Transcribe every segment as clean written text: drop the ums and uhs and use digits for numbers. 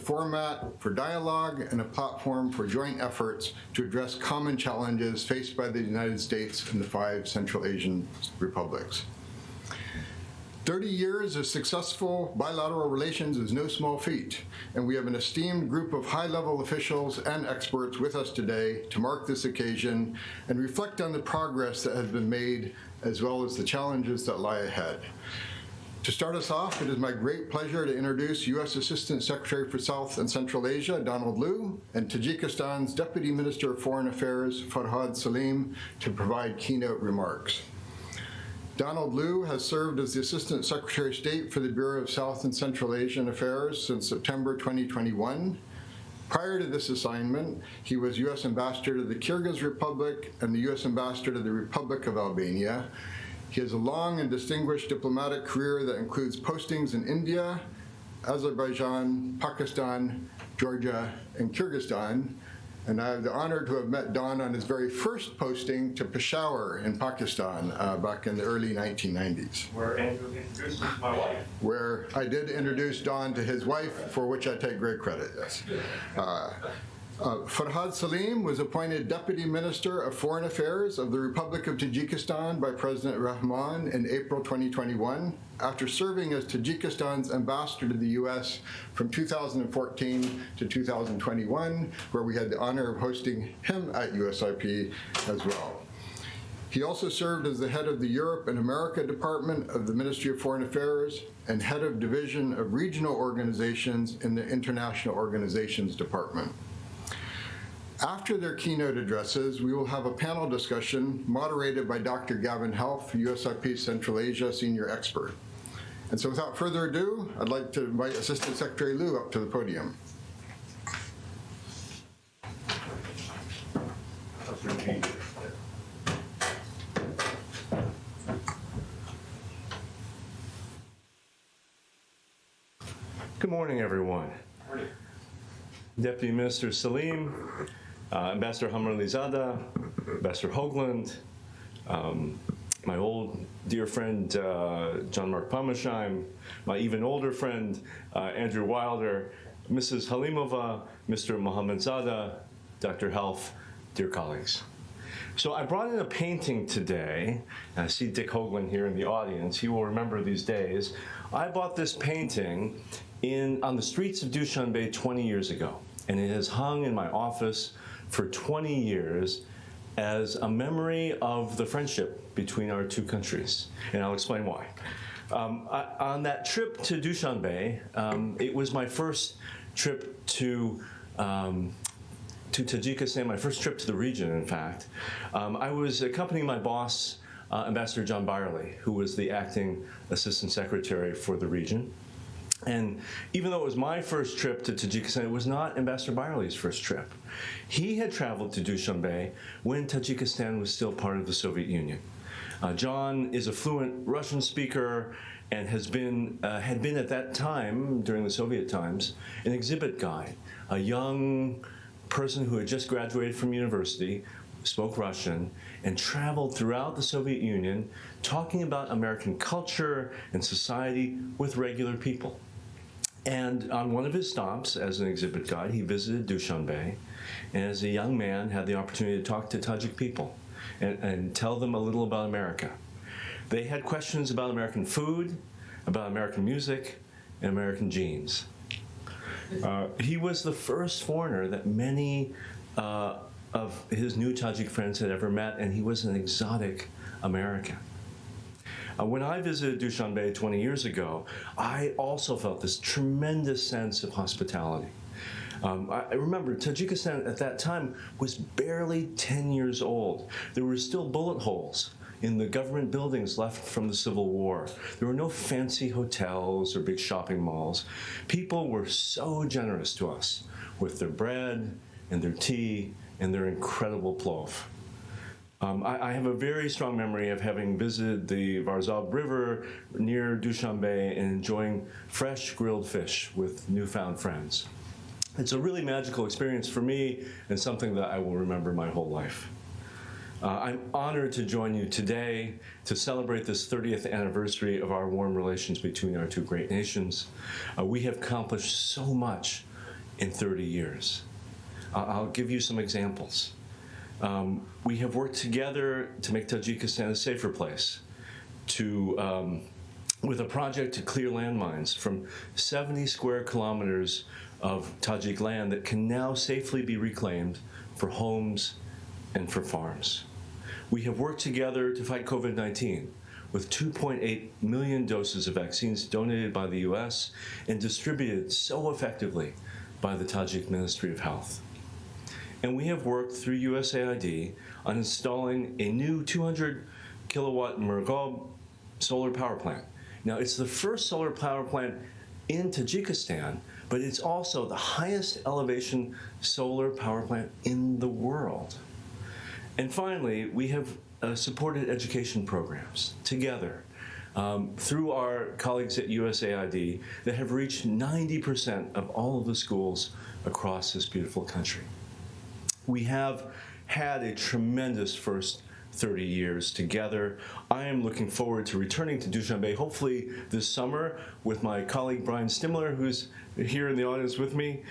format for dialogue and a platform for joint efforts to address common challenges faced by the United States and the 5 Central Asian republics. 30 years of successful bilateral relations is no small feat, and we have an esteemed group of high-level officials and experts with us today to mark this occasion and reflect on the progress that has been made as well as the challenges that lie ahead. To start us off, it is my great pleasure to introduce U.S. Assistant Secretary for South and Central Asia, Donald Lu, and Tajikistan's Deputy Minister of Foreign Affairs, Farhad Salim, to provide keynote remarks. Donald Lu has served as the Assistant Secretary of State for the Bureau of South and Central Asian Affairs since September 2021. Prior to this assignment, he was U.S. Ambassador to the Kyrgyz Republic and the U.S. Ambassador to the Republic of Albania. He has a long and distinguished diplomatic career that includes postings in India, Azerbaijan, Pakistan, Georgia, and Kyrgyzstan. And I have the honor to have met Don on his very first posting to Peshawar in Pakistan back in the early 1990s. Where Andrew introduced me to my wife. Where I did introduce Don to his wife, for which I take great credit, yes. Farhad Salim was appointed Deputy Minister of Foreign Affairs of the Republic of Tajikistan by President Rahman in April 2021, after serving as Tajikistan's ambassador to the U.S. from 2014 to 2021, where we had the honor of hosting him at USIP as well. He also served as the head of the Europe and America Department of the Ministry of Foreign Affairs and head of Division of Regional Organizations in the International Organizations Department. After their keynote addresses, we will have a panel discussion moderated by Dr. Gavin Helf, USIP Central Asia Senior Expert. And so without further ado, I'd like to invite Assistant Secretary Lu up to the podium. Good morning, everyone. Morning. Deputy Minister Salim, Ambassador Hamralizada, Ambassador Hoagland, my old dear friend John-Mark Palmersheim, my even older friend Andrew Wilder, Mrs. Halimova, Mr. Mohammadzada, Dr. Helf, dear colleagues. So I brought in a painting today. I see Dick Hoagland here in the audience. He will remember these days. I bought this painting on the streets of Dushanbe 20 years ago, and it has hung in my office for 20 years as a memory of the friendship between our 2 countries, and I'll explain why. On that trip to Dushanbe, it was my first trip to Tajikistan, my first trip to the region, in fact. I was accompanying my boss, Ambassador John Byerly, who was the acting Assistant Secretary for the region. And even though it was my first trip to Tajikistan, it was not Ambassador Byerly's first trip. He had traveled to Dushanbe when Tajikistan was still part of the Soviet Union. John is a fluent Russian speaker and had been at that time, during the Soviet times, an exhibit guide, a young person who had just graduated from university, spoke Russian, and traveled throughout the Soviet Union talking about American culture and society with regular people. And on one of his stops as an exhibit guide, he visited Dushanbe, and as a young man had the opportunity to talk to Tajik people and tell them a little about America. They had questions about American food, about American music, and American jeans. He was the first foreigner that many of his new Tajik friends had ever met, and he was an exotic American. When I visited Dushanbe 20 years ago, I also felt this tremendous sense of hospitality. I remember Tajikistan at that time was barely 10 years old. There were still bullet holes in the government buildings left from the Civil War. There were no fancy hotels or big shopping malls. People were so generous to us with their bread and their tea and their incredible plov. I have a very strong memory of having visited the Varzov River near Dushanbe and enjoying fresh grilled fish with newfound friends. It's a really magical experience for me and something that I will remember my whole life. I'm honored to join you today to celebrate this 30th anniversary of our warm relations between our 2 great nations. We have accomplished so much in 30 years. I'll give you some examples. We have worked together to make Tajikistan a safer place, with a project to clear landmines from 70 square kilometers of Tajik land that can now safely be reclaimed for homes and for farms. We have worked together to fight COVID-19 with 2.8 million doses of vaccines donated by the US and distributed so effectively by the Tajik Ministry of Health. And we have worked through USAID on installing a new 200 kilowatt Murghab solar power plant. Now, it's the first solar power plant in Tajikistan, but it's also the highest elevation solar power plant in the world. And finally, we have supported education programs together through our colleagues at USAID that have reached 90% of all of the schools across this beautiful country. We have had a tremendous first 30 years together. I am looking forward to returning to Dushanbe, hopefully this summer, with my colleague Brian Stimler, who's here in the audience with me,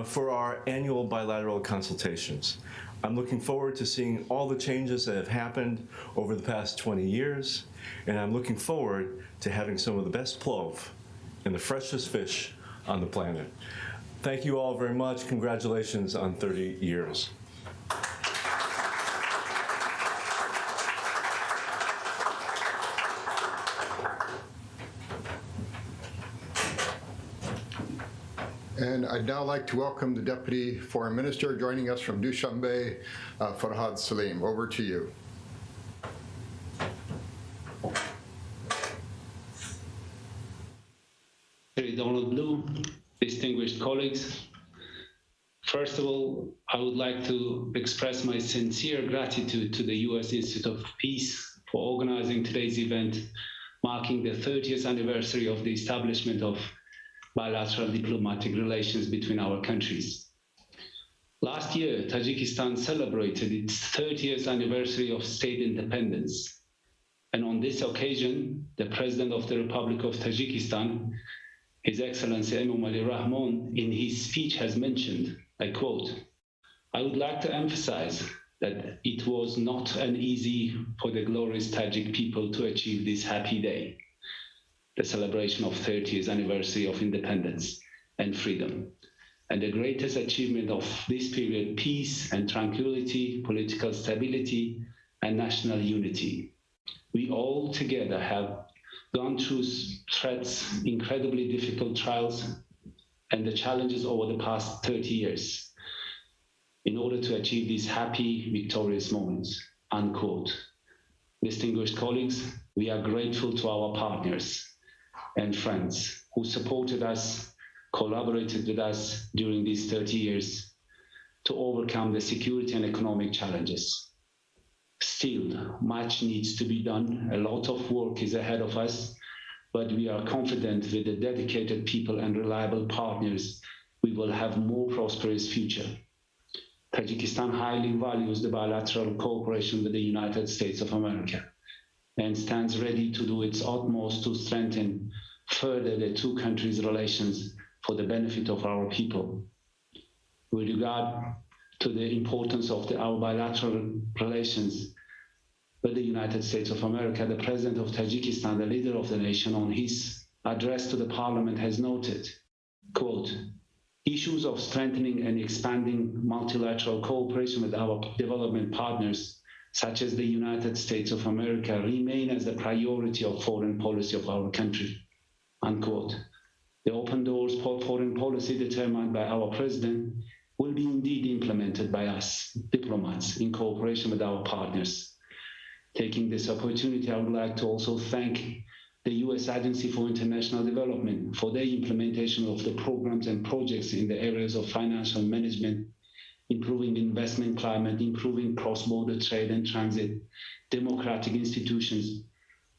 for our annual bilateral consultations. I'm looking forward to seeing all the changes that have happened over the past 20 years, and I'm looking forward to having some of the best plov and the freshest fish on the planet. Thank you all very much. Congratulations on 30 years. And I'd now like to welcome the Deputy Foreign Minister joining us from Dushanbe, Farhad Salim. Over to you. Donald Blue, distinguished colleagues. First of all, I would like to express my sincere gratitude to the U.S. Institute of Peace for organizing today's event, marking the 30th anniversary of the establishment of bilateral diplomatic relations between our countries. Last year, Tajikistan celebrated its 30th anniversary of state independence. And on this occasion, the President of the Republic of Tajikistan, His Excellency Emomali Rahmon, in his speech has mentioned, I quote, "I would like to emphasize that it was not an easy for the glorious Tajik people to achieve this happy day, the celebration of 30th anniversary of independence and freedom, and the greatest achievement of this period, peace and tranquility, political stability, and national unity. We all together have gone through threats, incredibly difficult trials, and the challenges over the past 30 years in order to achieve these happy, victorious moments," unquote. Distinguished colleagues, we are grateful to our partners and friends who supported us, collaborated with us during these 30 years to overcome the security and economic challenges. Still, much needs to be done. A lot of work is ahead of us, but we are confident with the dedicated people and reliable partners, we will have more prosperous future. Tajikistan highly values the bilateral cooperation with the United States of America and stands ready to do its utmost to strengthen further the two countries' relations for the benefit of our people. With regard to the importance of our bilateral relations with the United States of America, the President of Tajikistan, the leader of the nation, on his address to the Parliament has noted, quote, "Issues of strengthening and expanding multilateral cooperation with our development partners, such as the United States of America, remain as a priority of foreign policy of our country," unquote. The open doors foreign policy determined by our President will be indeed implemented by us, diplomats, in cooperation with our partners. Taking this opportunity, I would like to also thank the U.S. Agency for International Development for their implementation of the programs and projects in the areas of financial management, improving investment climate, improving cross-border trade and transit, democratic institutions,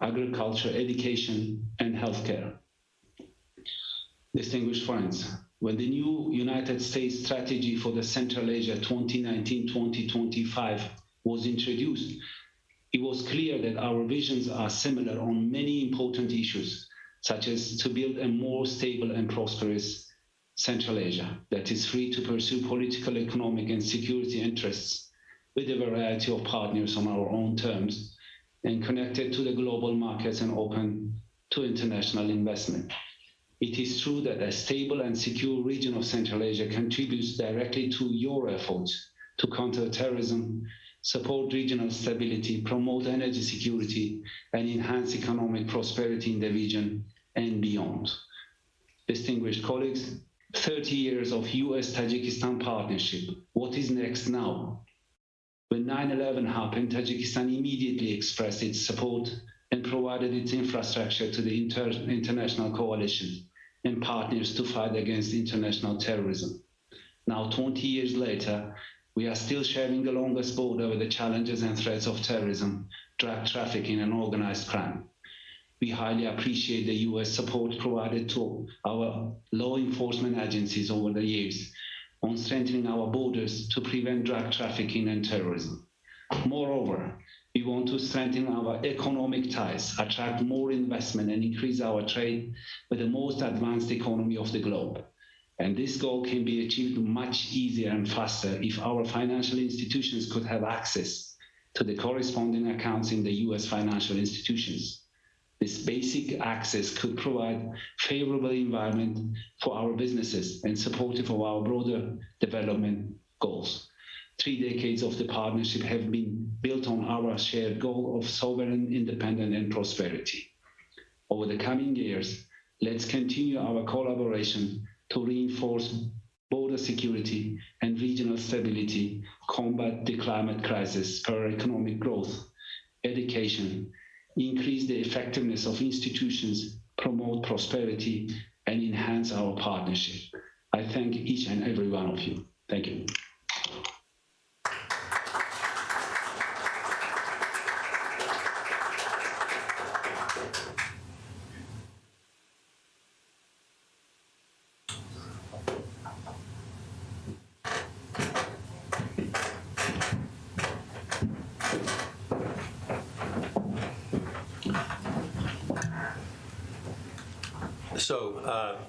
agriculture, education, and healthcare. Distinguished friends, when the new United States strategy for the Central Asia 2019-2025 was introduced, it was clear that our visions are similar on many important issues, such as to build a more stable and prosperous Central Asia that is free to pursue political, economic, and security interests with a variety of partners on our own terms and connected to the global markets and open to international investment. It is true that a stable and secure region of Central Asia contributes directly to your efforts to counter terrorism, support regional stability, promote energy security, and enhance economic prosperity in the region and beyond. Distinguished colleagues, 30 years of US-Tajikistan partnership. What is next now? When 9/11 happened, Tajikistan immediately expressed its support and provided its infrastructure to the international coalition and partners to fight against international terrorism. Now, 20 years later, we are still sharing the longest border with the challenges and threats of terrorism, drug trafficking, and organized crime. We highly appreciate the US support provided to our law enforcement agencies over the years on strengthening our borders to prevent drug trafficking and terrorism. Moreover, we want to strengthen our economic ties, attract more investment, and increase our trade with the most advanced economy of the globe. And this goal can be achieved much easier and faster if our financial institutions could have access to the corresponding accounts in the US financial institutions. This basic access could provide favorable environment for our businesses and supportive of our broader development goals. 3 decades of the partnership have been built on our shared goal of sovereign, independence, and prosperity. Over the coming years, let's continue our collaboration to reinforce border security and regional stability, combat the climate crisis, spur economic growth, education, increase the effectiveness of institutions, promote prosperity, and enhance our partnership. I thank each and every one of you. Thank you.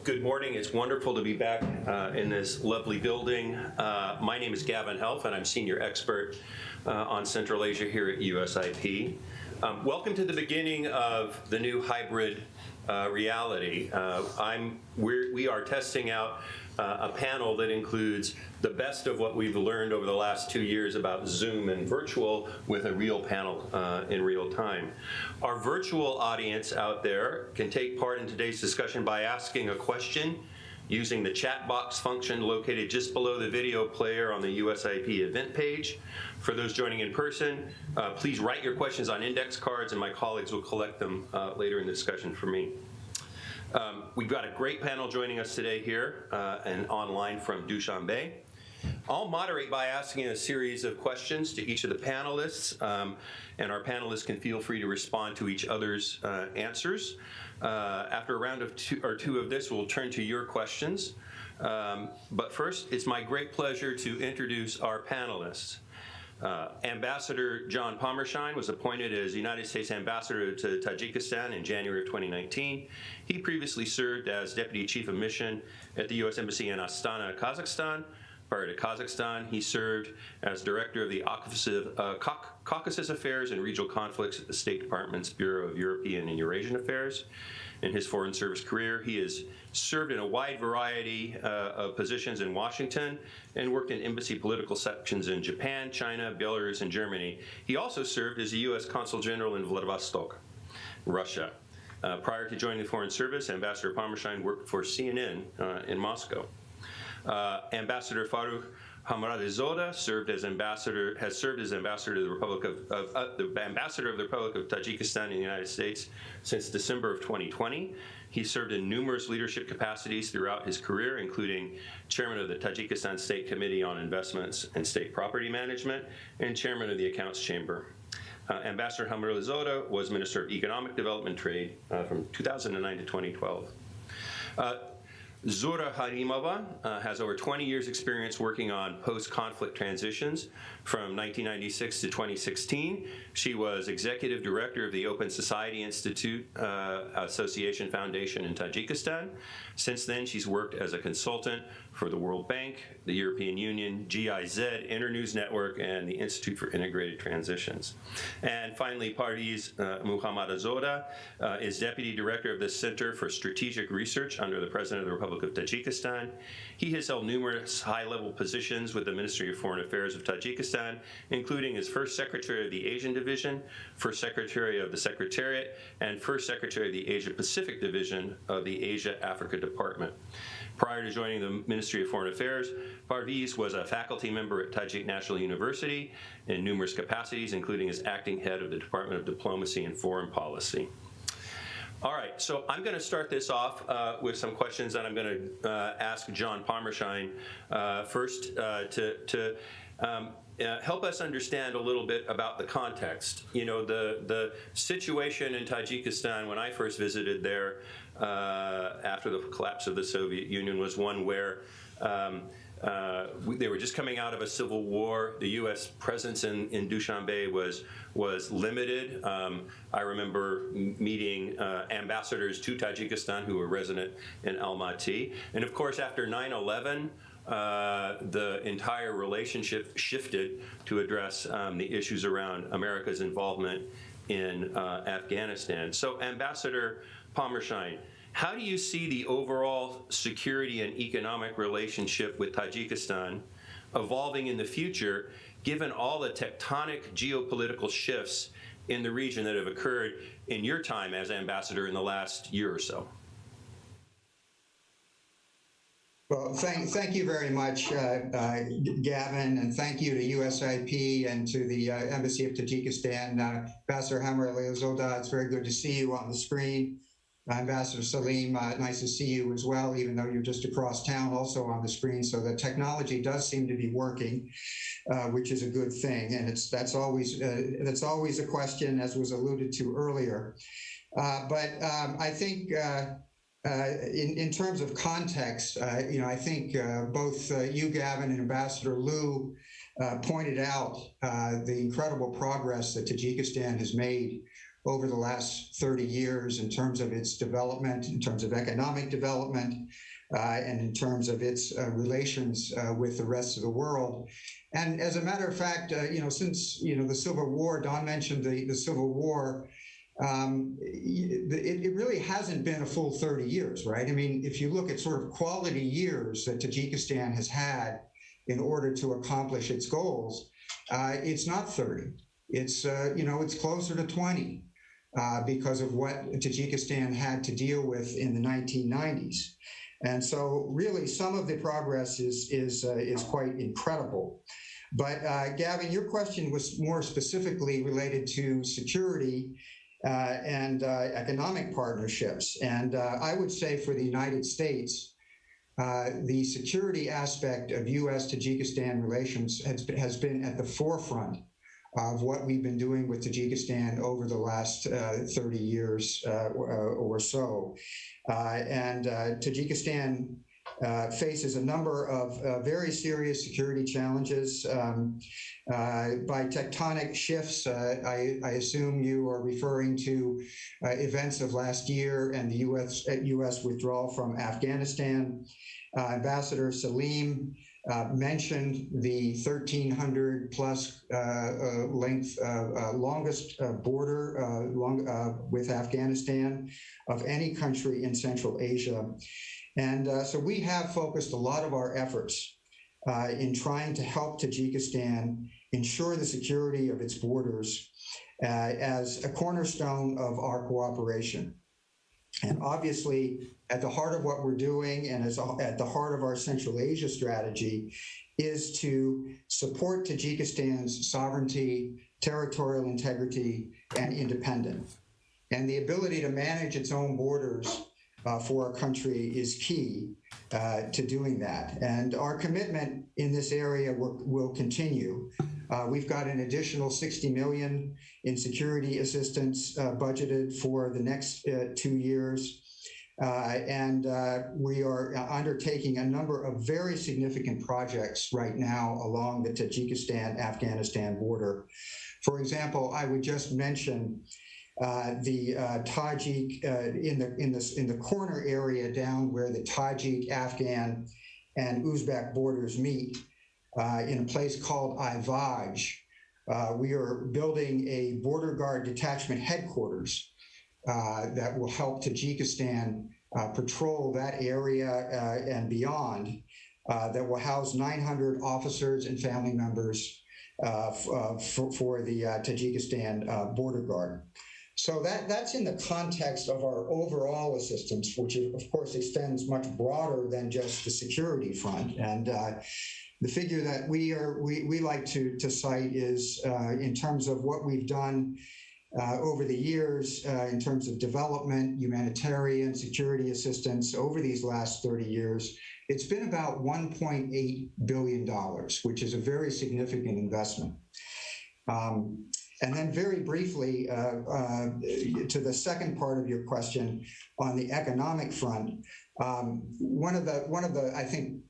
Good morning. It's wonderful to be back in this lovely building. My name is Gavin Helf, and I'm Senior Expert on Central Asia here at USIP. Welcome to the beginning of the new hybrid reality. We are testing out a panel that includes the best of what we've learned over the last 2 years about Zoom and virtual with a real panel in real time. Our virtual audience out there can take part in today's discussion by asking a question using the chat box function located just below the video player on the USIP event page. For those joining in person, please write your questions on index cards and my colleagues will collect them later in the discussion for me. We've got a great panel joining us today here and online from Dushanbe. I'll moderate by asking a series of questions to each of the panelists, and our panelists can feel free to respond to each other's answers. After a round of two of this, we'll turn to your questions. But first, it's my great pleasure to introduce our panelists. Ambassador John Pommershein was appointed as United States Ambassador to Tajikistan in January of 2019. He previously served as Deputy Chief of Mission at the U.S. Embassy in Astana, Kazakhstan. Prior to Kazakhstan, he served as Director of the Office of Caucasus Affairs and Regional Conflicts at the State Department's Bureau of European and Eurasian Affairs. In his Foreign Service career, he has served in a wide variety of positions in Washington and worked in embassy political sections in Japan, China, Belarus, and Germany. He also served as the U.S. Consul General in Vladivostok, Russia. Prior to joining the Foreign Service, Ambassador Pommershein worked for CNN in Moscow. Ambassador Farukh Hamradezada has served as ambassador to the Republic of Ambassador of the Republic of Tajikistan in the United States since December of 2020. He served in numerous leadership capacities throughout his career, including Chairman of the Tajikistan State Committee on Investments and State Property Management and Chairman of the Accounts Chamber. Ambassador Hamradezada was Minister of Economic Development and Trade from 2009 to 2012. Zura Harimova has over 20 years experience working on post-conflict transitions, From 1996 to 2016, she was Executive Director of the Open Society Institute Association Foundation in Tajikistan. Since then, she's worked as a consultant for the World Bank, the European Union, GIZ, Internews Network, and the Institute for Integrated Transitions. And finally, Parviz Muhammadzoda is Deputy Director of the Center for Strategic Research under the President of the Republic of Tajikistan. He has held numerous high-level positions with the Ministry of Foreign Affairs of Tajikistan, including as First Secretary of the Asian Division, First Secretary of the Secretariat, and First Secretary of the Asia-Pacific Division of the Asia-Africa Department. Prior to joining the Ministry of Foreign Affairs, Parviz was a faculty member at Tajik National University in numerous capacities, including as acting head of the Department of Diplomacy and Foreign Policy. All right, so I'm going to start this off with some questions, and I'm going to ask John Pommersheim first to help us understand a little bit about the context. You know, the situation in Tajikistan when I first visited there after the collapse of the Soviet Union was one where they were just coming out of a civil war. The U.S. presence in Dushanbe was limited. I remember meeting ambassadors to Tajikistan who were resident in Almaty. And of course, after 9/11, the entire relationship shifted to address the issues around America's involvement in Afghanistan. So, Ambassador Pommersheim, how do you see the overall security and economic relationship with Tajikistan evolving in the future, given all the tectonic geopolitical shifts in the region that have occurred in your time as ambassador in the last year or so? Well, thank you very much, Gavin, and thank you to USIP and to the Embassy of Tajikistan. Ambassador HAYLI.AM, it's very good to see you on the screen. Ambassador Salim, nice to see you as well, even though you're just across town, also on the screen. So the technology does seem to be working, which is a good thing, and that's always a question, as was alluded to earlier. But I think. In terms of context, I think both you, Gavin, and Ambassador Liu pointed out the incredible progress that Tajikistan has made over the last 30 years in terms of its development, in terms of economic development, and in terms of its relations with the rest of the world. And as a matter of fact, since the Civil War, Don mentioned the Civil War. It really hasn't been a full 30 years, right? I mean, if you look at sort of quality years that Tajikistan has had in order to accomplish its goals, it's not 30. It's, it's closer to 20 because of what Tajikistan had to deal with in the 1990s. And so really some of the progress is quite incredible. But Gavin, your question was more specifically related to security and economic partnerships. And I would say for the United States, the security aspect of U.S.-Tajikistan relations has been at the forefront of what we've been doing with Tajikistan over the last 30 years or so. And Tajikistan faces a number of very serious security challenges. By tectonic shifts, I assume you are referring to events of last year and the U.S. withdrawal from Afghanistan. Ambassador Salim mentioned the 1,300 plus length, longest border with Afghanistan of any country in Central Asia. And so we have focused a lot of our efforts in trying to help Tajikistan ensure the security of its borders as a cornerstone of our cooperation. And obviously, at the heart of what we're doing and at the heart of our Central Asia strategy is to support Tajikistan's sovereignty, territorial integrity, and independence. And the ability to manage its own borders for our country is key to doing that. And our commitment in this area will continue. We've got an additional $60 million in security assistance budgeted for the next 2 years. We are undertaking a number of very significant projects right now along the Tajikistan-Afghanistan border. For example, I would just mention the Tajik in the corner area down where the Tajik, Afghan, and Uzbek borders meet in a place called Ivaj. We are building a border guard detachment headquarters that will help Tajikistan patrol that area and beyond, that will house 900 officers and family members for the Tajikistan border guard. So that's in the context of our overall assistance, which of course extends much broader than just the security front. And the figure that we like to cite is in terms of what we've done over the years in terms of development, humanitarian, security assistance over these last 30 years, it's been about $1.8 billion, which is a very significant investment. And then very briefly, to the second part of your question on the economic front, one of the I think,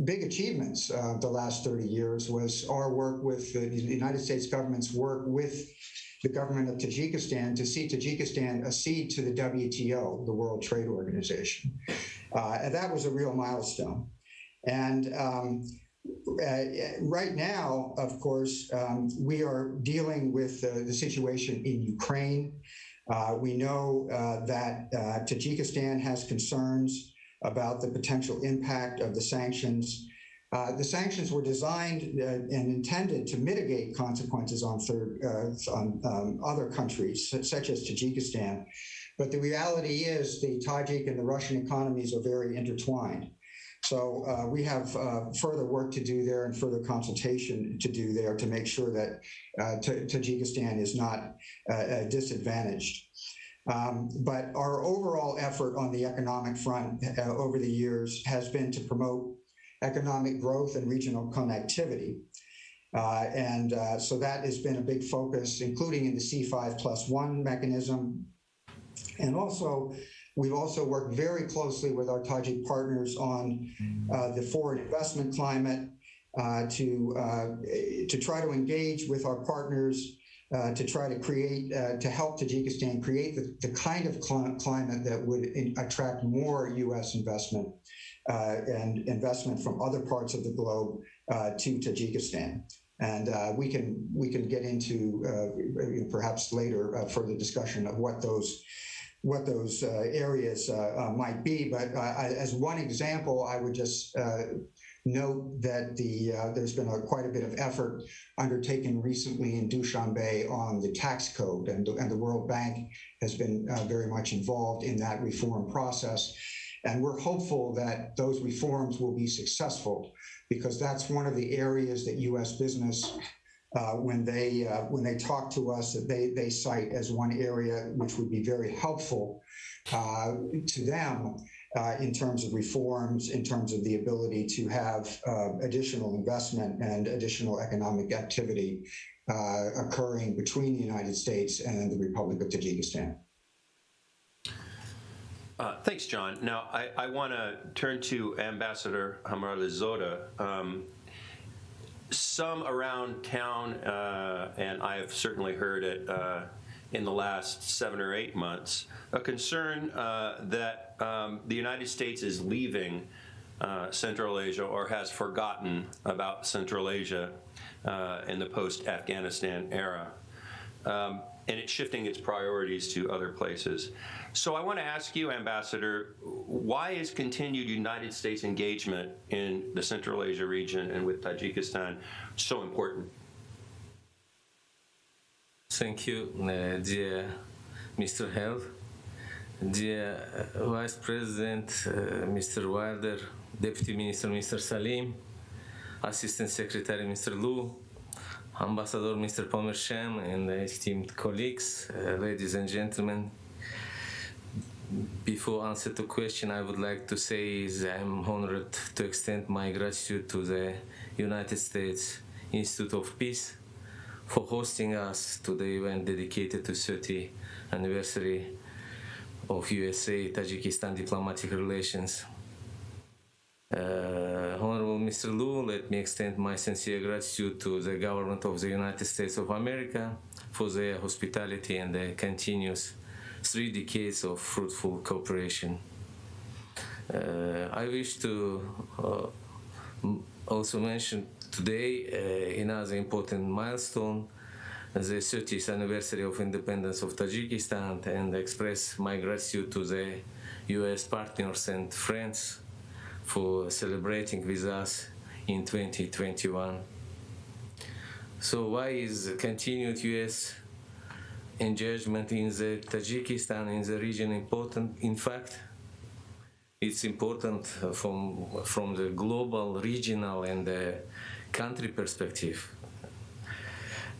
big achievements of the last 30 years was our work with the United States government's work with the government of Tajikistan to see Tajikistan accede to the WTO, the World Trade Organization. And that was a real milestone. And right now, of course, we are dealing with the situation in Ukraine. We know that Tajikistan has concerns about the potential impact of the sanctions. The sanctions were designed and intended to mitigate consequences on other countries, such as Tajikistan. But the reality is the Tajik and the Russian economies are very intertwined. So we have further work to do there and further consultation to do there to make sure that Tajikistan is not disadvantaged. But our overall effort on the economic front over the years has been to promote economic growth and regional connectivity. So that has been a big focus, including in the C5+1 mechanism. And also, we've also worked very closely with our Tajik partners on the foreign investment climate to try to engage with our partners to try to create, to help Tajikistan create the kind of climate that would attract more U.S. investment and investment from other parts of the globe to Tajikistan. And we can get into perhaps later further discussion of what those areas might be. But as one example, I would just note that there's been quite a bit of effort undertaken recently in Dushanbe on the tax code, and the World Bank has been very much involved in that reform process. And we're hopeful that those reforms will be successful, because that's one of the areas that U.S. business, when they talk to us, that they cite as one area which would be very helpful to them in terms of reforms, in terms of the ability to have additional investment and additional economic activity occurring between the United States and the Republic of Tajikistan. Thanks, John. Now, I want to turn to Ambassador Hamaralizoda. Some around town, and I have certainly heard it in the last 7 or 8 months, a concern that the United States is leaving Central Asia or has forgotten about Central Asia in the post-Afghanistan era. And it's shifting its priorities to other places. So I want to ask you, Ambassador, why is continued United States engagement in the Central Asia region and with Tajikistan so important? Thank you, dear Mr. Health, dear Vice President, Mr. Wilder, Deputy Minister, Mr. Salim, Assistant Secretary, Mr. Lu, Ambassador Mr. Pomersham, and esteemed colleagues, ladies and gentlemen. Before answer to question, I would like to say that I'm honored to extend my gratitude to the United States Institute of Peace for hosting us to the event dedicated to 30th anniversary of USA-Tajikistan diplomatic relations. Honorable Mr. Liu, let me extend my sincere gratitude to the government of the United States of America for their hospitality and the continuous 3 decades of fruitful cooperation. I wish to also mention today another important milestone, the 30th anniversary of independence of Tajikistan, and express my gratitude to the US partners and friends for celebrating with us in 2021. So why is continued US engagement in the Tajikistan in the region important? In fact, it's important from the global, regional, and country perspective.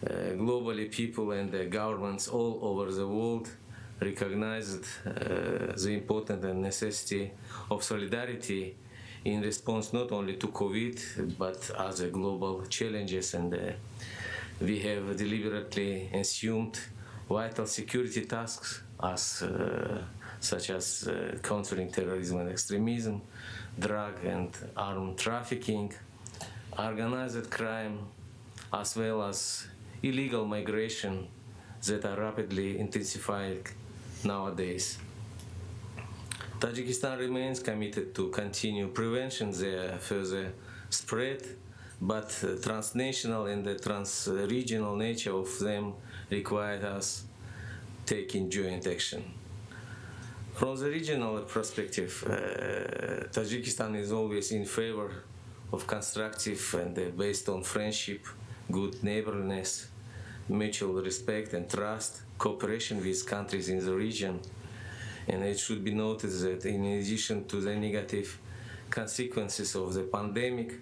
Globally, people and governments all over the world recognized the importance and necessity of solidarity in response not only to COVID, but other global challenges. And we have deliberately assumed vital security tasks such as countering terrorism and extremism, drug and armed trafficking, organized crime, as well as illegal migration that are rapidly intensifying nowadays. Tajikistan remains committed to continue prevention their further spread, but transnational and the trans-regional nature of them require us taking joint action. From the regional perspective, Tajikistan is always in favor of constructive and based on friendship, good neighborliness, mutual respect and trust, cooperation with countries in the region. And it should be noted that in addition to the negative consequences of the pandemic,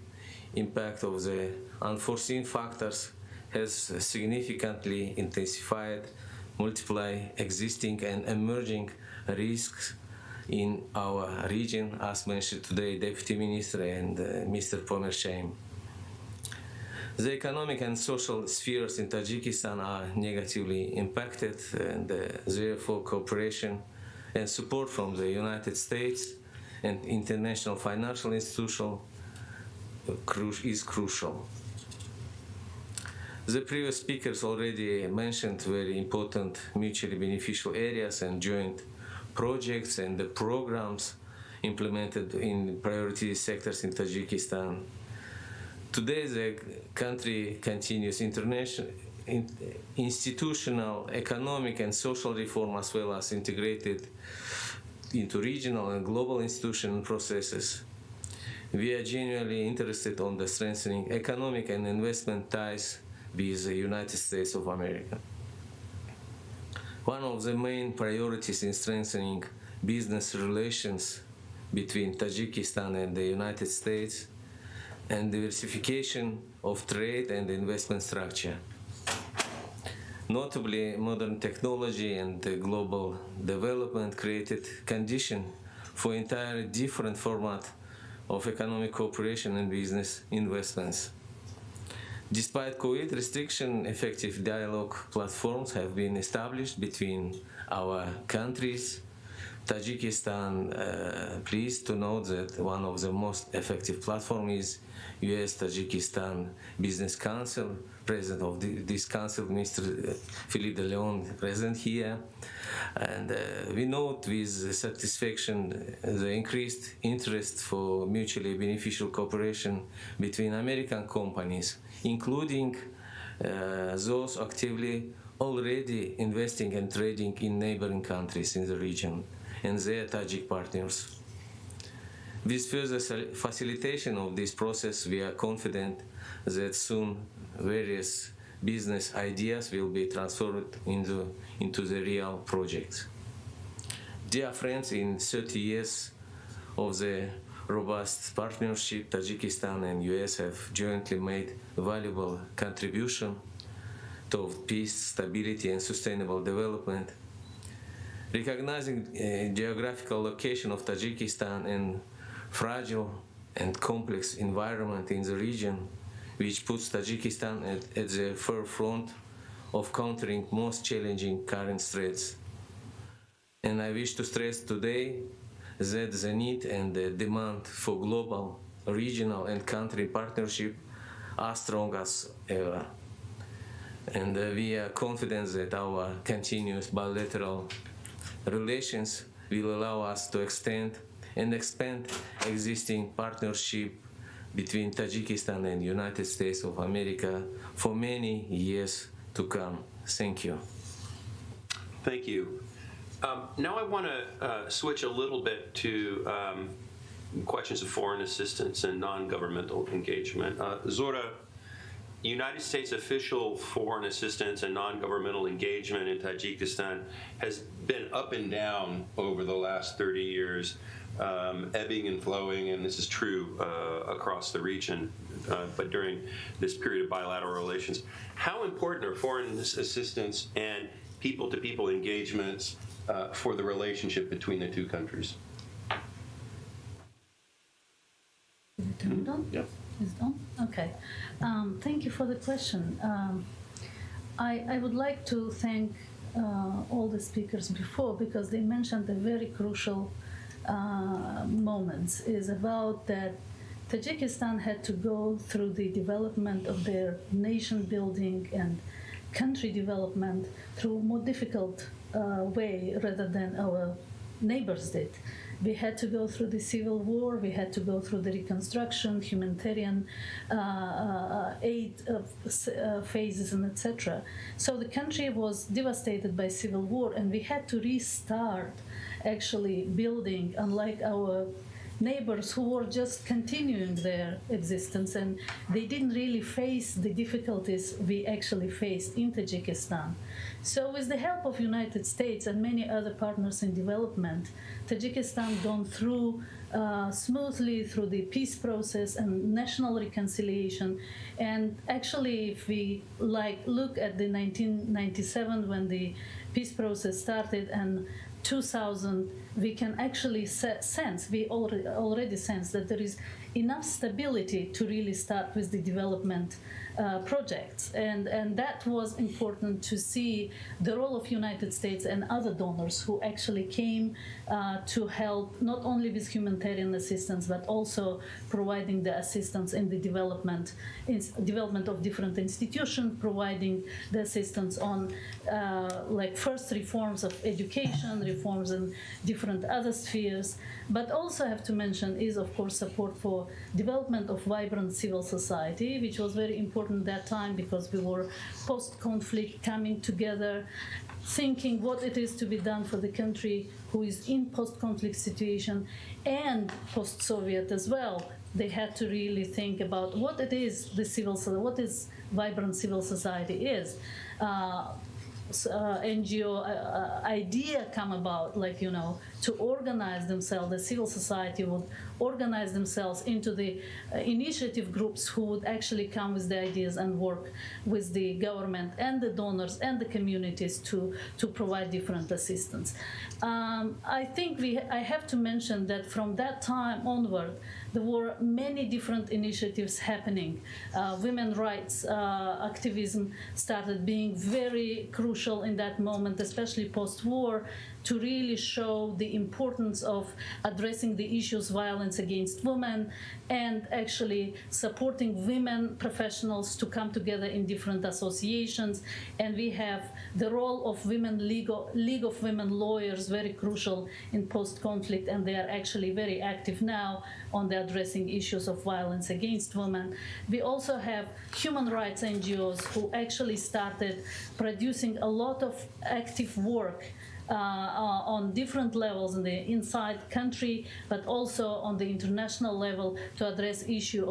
impact of the unforeseen factors has significantly intensified, multiply existing and emerging risks in our region, as mentioned today, Deputy Minister and Mr. MAMUL.AM. The economic and social spheres in Tajikistan are negatively impacted, and therefore cooperation and support from the United States and international financial institutions is crucial. The previous speakers already mentioned very important mutually beneficial areas and joint projects and the programs implemented in priority sectors in Tajikistan. Today, the country continues institutional, economic, and social reform, as well as integrated into regional and global institutional processes. We are genuinely interested in the strengthening economic and investment ties with the United States of America. One of the main priorities in strengthening business relations between Tajikistan and the United States and diversification of trade and investment structure. Notably, modern technology and global development created conditions for entirely different format of economic cooperation and business investments. Despite COVID restriction, effective dialogue platforms have been established between our countries. Tajikistan, pleased to note that one of the most effective platforms is US-Tajikistan Business Council. President of this council, Mr. Philippe de Leon, present here. And we note with satisfaction the increased interest for mutually beneficial cooperation between American companies, including those actively already investing and trading in neighboring countries in the region and their Tajik partners. With further facilitation of this process, we are confident that soon various business ideas will be transferred into the real projects. Dear friends, in 30 years of the robust partnership, Tajikistan and US have jointly made a valuable contribution toward peace, stability, and sustainable development. Recognizing geographical location of Tajikistan and fragile and complex environment in the region, which puts Tajikistan at the forefront of countering most challenging current threats. And I wish to stress today that the need and the demand for global, regional, and country partnership are strong as ever. And we are confident that our continuous bilateral relations will allow us to extend and expand existing partnership between Tajikistan and United States of America for many years to come. Thank you. Thank you. Now I want to switch a little bit to questions of foreign assistance and non-governmental engagement. Zora, United States official foreign assistance and non-governmental engagement in Tajikistan has been up and down over the last 30 years, ebbing and flowing, and this is true across the region, but during this period of bilateral relations. How important are foreign assistance and people-to-people engagements for the relationship between the two countries? Turn it on? Yeah. Is it on? Okay. Thank you for the question. I would like to thank all the speakers before, because they mentioned a very crucial moments is about that Tajikistan had to go through the development of their nation building and country development through a more difficult way rather than our neighbors did. We had to go through the civil war, we had to go through the reconstruction, humanitarian aid phases, and etc. So the country was devastated by civil war, and we had to restart actually building, unlike our neighbors who were just continuing their existence, and they didn't really face the difficulties we actually faced in Tajikistan. So with the help of United States and many other partners in development, Tajikistan gone through smoothly through the peace process and national reconciliation. And actually, if we look at the 1997 when the peace process started, and 2000, we can actually sense, we already sense that there is enough stability to really start with the development projects. And that was important to see the role of United States and other donors who actually came to help not only with humanitarian assistance, but also providing the assistance in the development of different institutions, providing the assistance on first reforms of education, reforms in different other spheres. But also have to mention is, of course, support for development of vibrant civil society, which was very important at that time because we were post-conflict coming together, thinking what it is to be done for the country who is in post-conflict situation and post-Soviet as well. They had to really think about what it is what is vibrant civil society is. NGO idea come about, to organize themselves. The civil society would organize themselves into the initiative groups who would actually come with the ideas and work with the government and the donors and the communities to provide different assistance. I think I have to mention that from that time onward, there were many different initiatives happening. Women's rights activism started being very crucial in that moment, especially post-war, to really show the importance of addressing the issues violence against women and actually supporting women professionals to come together in different associations. And we have the role of women League of Women Lawyers, very crucial in post-conflict, and they are actually very active now on the addressing issues of violence against women. We also have human rights NGOs who actually started producing a lot of active work on different levels in the inside country, but also on the international level to address issue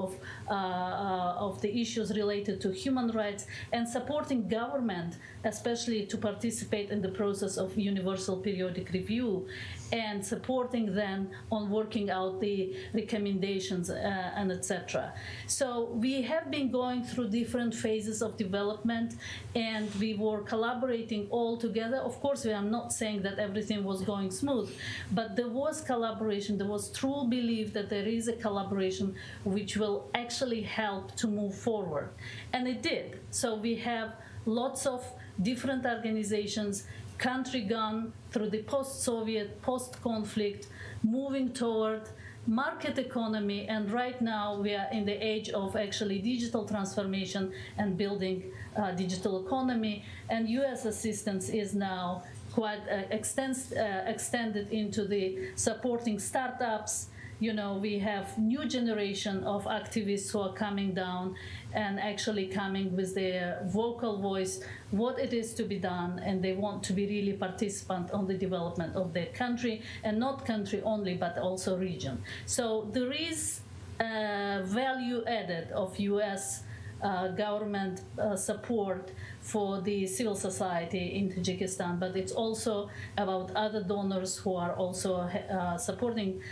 of the issues related to human rights and supporting government, especially to participate in the process of universal periodic review and supporting them on working out the recommendations and etc. So we have been going through different phases of development and we were collaborating all together. Of course, we are not saying that everything was going smooth, but there was collaboration. There was true belief that there is a collaboration which will actually help to move forward. And it did. So we have lots of different organizations, country gone through the post-Soviet, post-conflict, moving toward market economy, and right now we are in the age of actually digital transformation and building digital economy, and U.S. assistance is now quite extended into the supporting startups. You know, we have new generation of activists who are coming down and actually coming with their vocal voice, what it is to be done, and they want to be really participant on the development of their country, and not country only, but also region. So there is value added of U.S. Government support for the civil society in Tajikistan, but it's also about other donors who are also supporting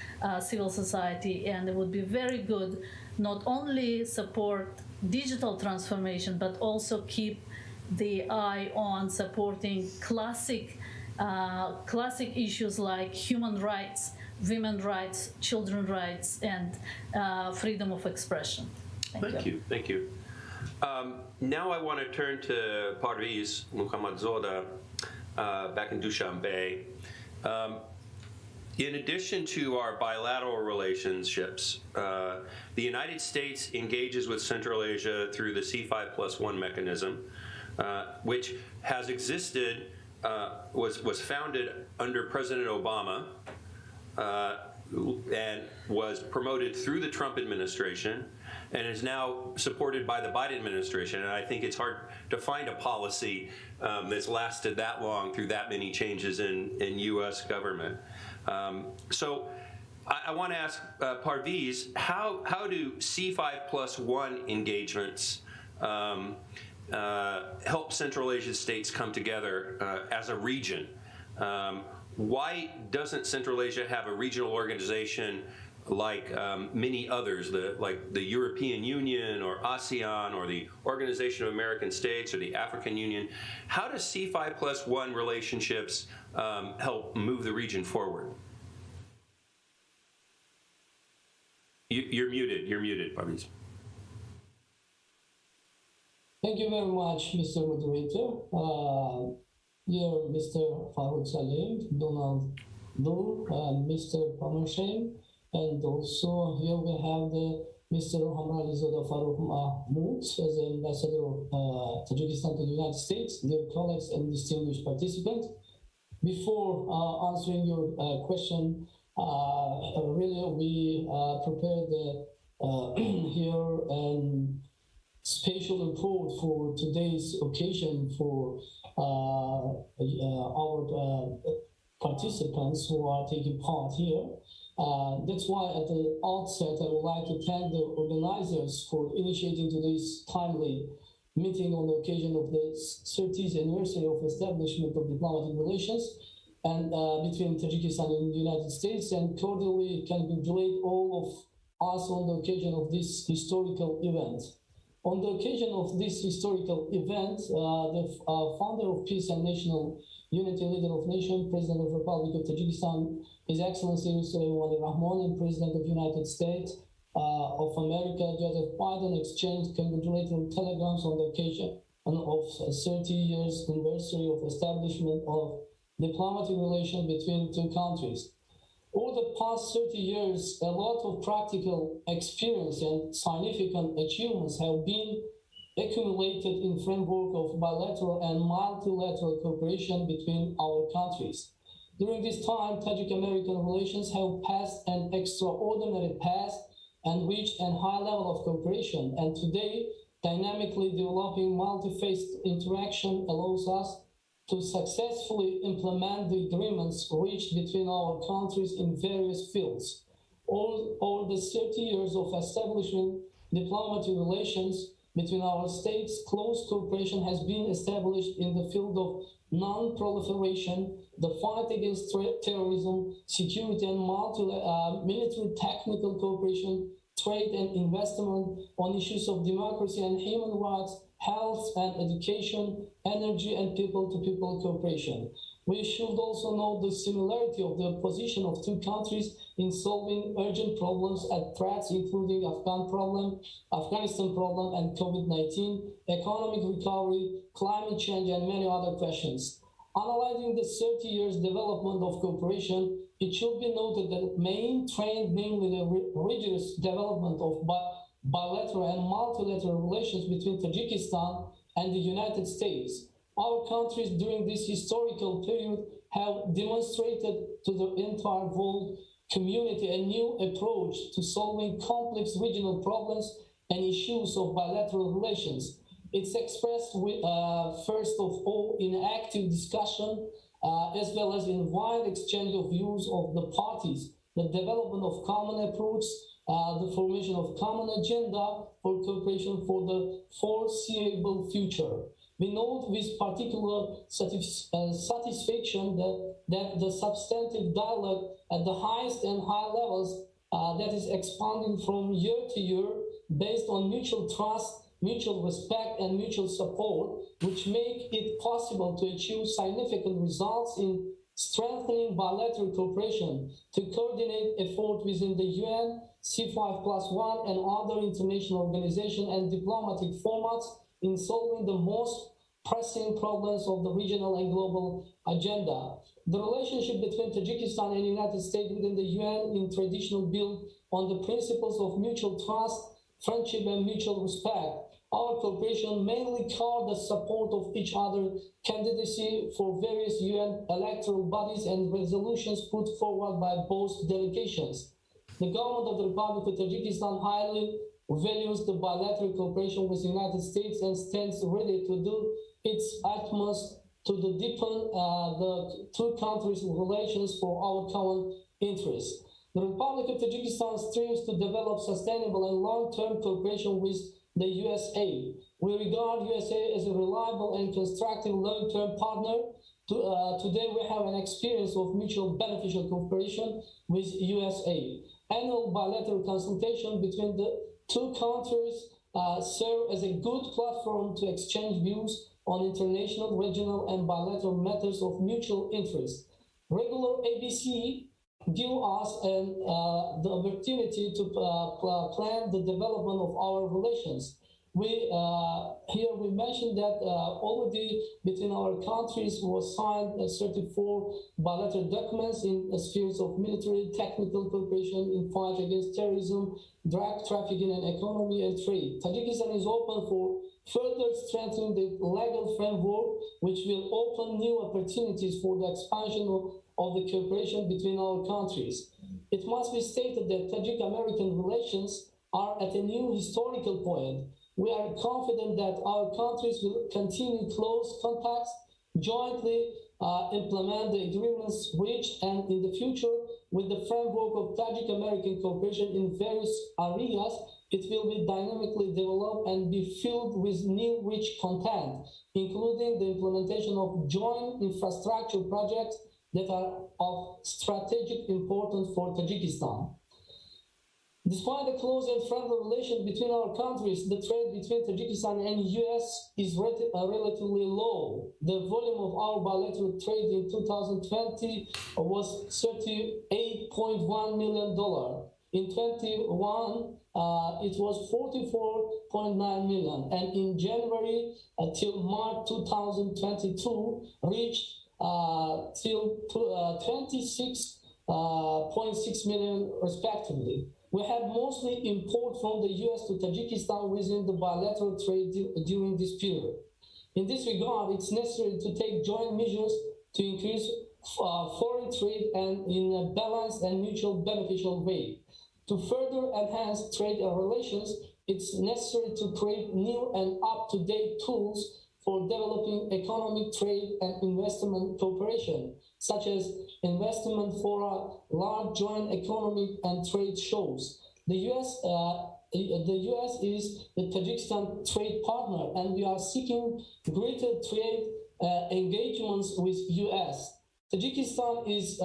civil society, and it would be very good not only support digital transformation, but also keep the eye on supporting classic issues like human rights, women's rights, children's rights, and freedom of expression. Thank you. Thank you. Now I want to turn to Parviz Muhammadzoda back in Dushanbe. In addition to our bilateral relationships, the United States engages with Central Asia through the C5+1 mechanism, which has existed, was founded under President Obama, and was promoted through the Trump administration, and is now supported by the Biden administration. And I think it's hard to find a policy that's lasted that long through that many changes in U.S. government. So I want to ask Parviz, how do C5+1 engagements help Central Asian states come together as a region? Why doesn't Central Asia have a regional organization like many others, like the European Union or ASEAN or the Organization of American States or the African Union? How does C5+1 relationships help move the region forward? You're muted, Parviz. Thank you very much, Mr. Moderator. Here, Mr. Farouk Saleh, Donald Lu, Mr. Pamashem, and also here we have Mr. Hamralizoda Farouk Mahmoud as the ambassador of Tajikistan to the United States, dear colleagues and distinguished participants. Before answering your question, really we prepared here an special report for today's occasion for our participants who are taking part here. That's why at the outset, I would like to thank the organizers for initiating today's timely meeting on the occasion of the 30th anniversary of establishment of diplomatic relations and between Tajikistan and the United States, and cordially congratulate all of us on the occasion of this historical event. On the occasion of this historical event, the founder of Peace and National Unity, leader of nation, President of the Republic of Tajikistan, His Excellency Wali Rahman, and President of the United States of America, Joseph Biden, exchanged congratulatory telegrams on the occasion of 30 years anniversary of establishment of diplomatic relations between two countries. Over the past 30 years, a lot of practical experience and significant achievements have been accumulated in framework of bilateral and multilateral cooperation between our countries. During this time, Tajik-American relations have passed an extraordinary path and reached a high level of cooperation. And today, dynamically developing multi-faced interaction allows us to successfully implement the agreements reached between our countries in various fields. Over the 30 years of establishing diplomatic relations between our states, close cooperation has been established in the field of non-proliferation, the fight against terrorism, security and military technical cooperation, trade and investment, on issues of democracy and human rights, health and education, energy, and people-to-people cooperation. We should also note the similarity of the position of two countries in solving urgent problems and threats, including Afghanistan problem, and COVID-19, economic recovery, climate change, and many other questions. Analyzing the 30 years development of cooperation, it should be noted that the main trend, namely the rigorous development of bilateral and multilateral relations between Tajikistan and the United States. Our countries during this historical period have demonstrated to the entire world community a new approach to solving complex regional problems and issues of bilateral relations. It's expressed with, first of all, in active discussion, as well as in wide exchange of views of the parties, the development of common approach, the formation of common agenda for cooperation for the foreseeable future. We note with particular satisfaction that the substantive dialogue at the highest and high levels that is expanding from year to year based on mutual trust, mutual respect, and mutual support, which make it possible to achieve significant results in strengthening bilateral cooperation, to coordinate effort within the UN, C5+1, and other international organizations and diplomatic formats in solving the most pressing problems of the regional and global agenda. The relationship between Tajikistan and the United States within the UN in traditional built on the principles of mutual trust, friendship, and mutual respect. Our cooperation mainly covered the support of each other candidacy for various UN electoral bodies and resolutions put forward by both delegations. The government of the Republic of Tajikistan highly values the bilateral cooperation with the United States and stands ready to do its utmost to deepen the two countries' relations for our common interests. The Republic of Tajikistan strives to develop sustainable and long-term cooperation with the USA. We regard USA as a reliable and constructive long-term partner. Today we have an experience of mutual beneficial cooperation with USA. Annual bilateral consultation between the two countries serve as a good platform to exchange views on international, regional, and bilateral matters of mutual interest. Regular ABC give us the opportunity to plan the development of our relations. Here we mentioned that already between our countries was signed 34 bilateral documents in spheres of military, technical cooperation in fight against terrorism, drug trafficking, and economy and trade. Tajikistan is open for further strengthening the legal framework, which will open new opportunities for the expansion of the cooperation between our countries. It must be stated that Tajik-American relations are at a new historical point. We are confident that our countries will continue close contacts, jointly implement the agreements reached, and in the future, with the framework of Tajik-American cooperation in various areas, it will be dynamically developed and be filled with new rich content, including the implementation of joint infrastructure projects that are of strategic importance for Tajikistan. Despite the close and friendly relation between our countries, the trade between Tajikistan and US is relatively low. The volume of our bilateral trade in 2020 was $38.1 million. In 21, it was $44.9 million, and in January till March 2022 reached till $26.6 million respectively. We had mostly import from the US to Tajikistan within the bilateral trade during this period. In this regard, it's necessary to take joint measures to increase foreign trade and in a balanced and mutual beneficial way. To further enhance trade relations, it's necessary to create new and up-to-date tools for developing economic, trade, and investment cooperation, such as investment fora, large joint economic and trade shows. The US is the Tajikistan trade partner, and we are seeking greater trade engagements with US. Tajikistan is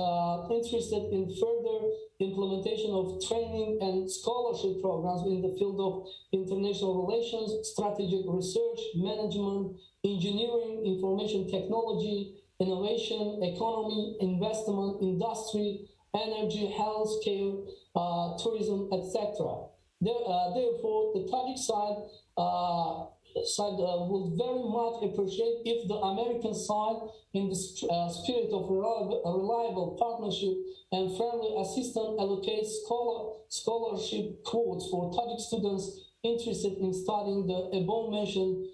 interested in further implementation of training and scholarship programs in the field of international relations, strategic research, management, engineering, information technology, innovation, economy, investment, industry, energy, healthcare, tourism, etc. Therefore, the Tajik side would very much appreciate if the American side, in the spirit of reliable partnership and friendly assistance, allocates scholarship quotes for Tajik students interested in studying the above-mentioned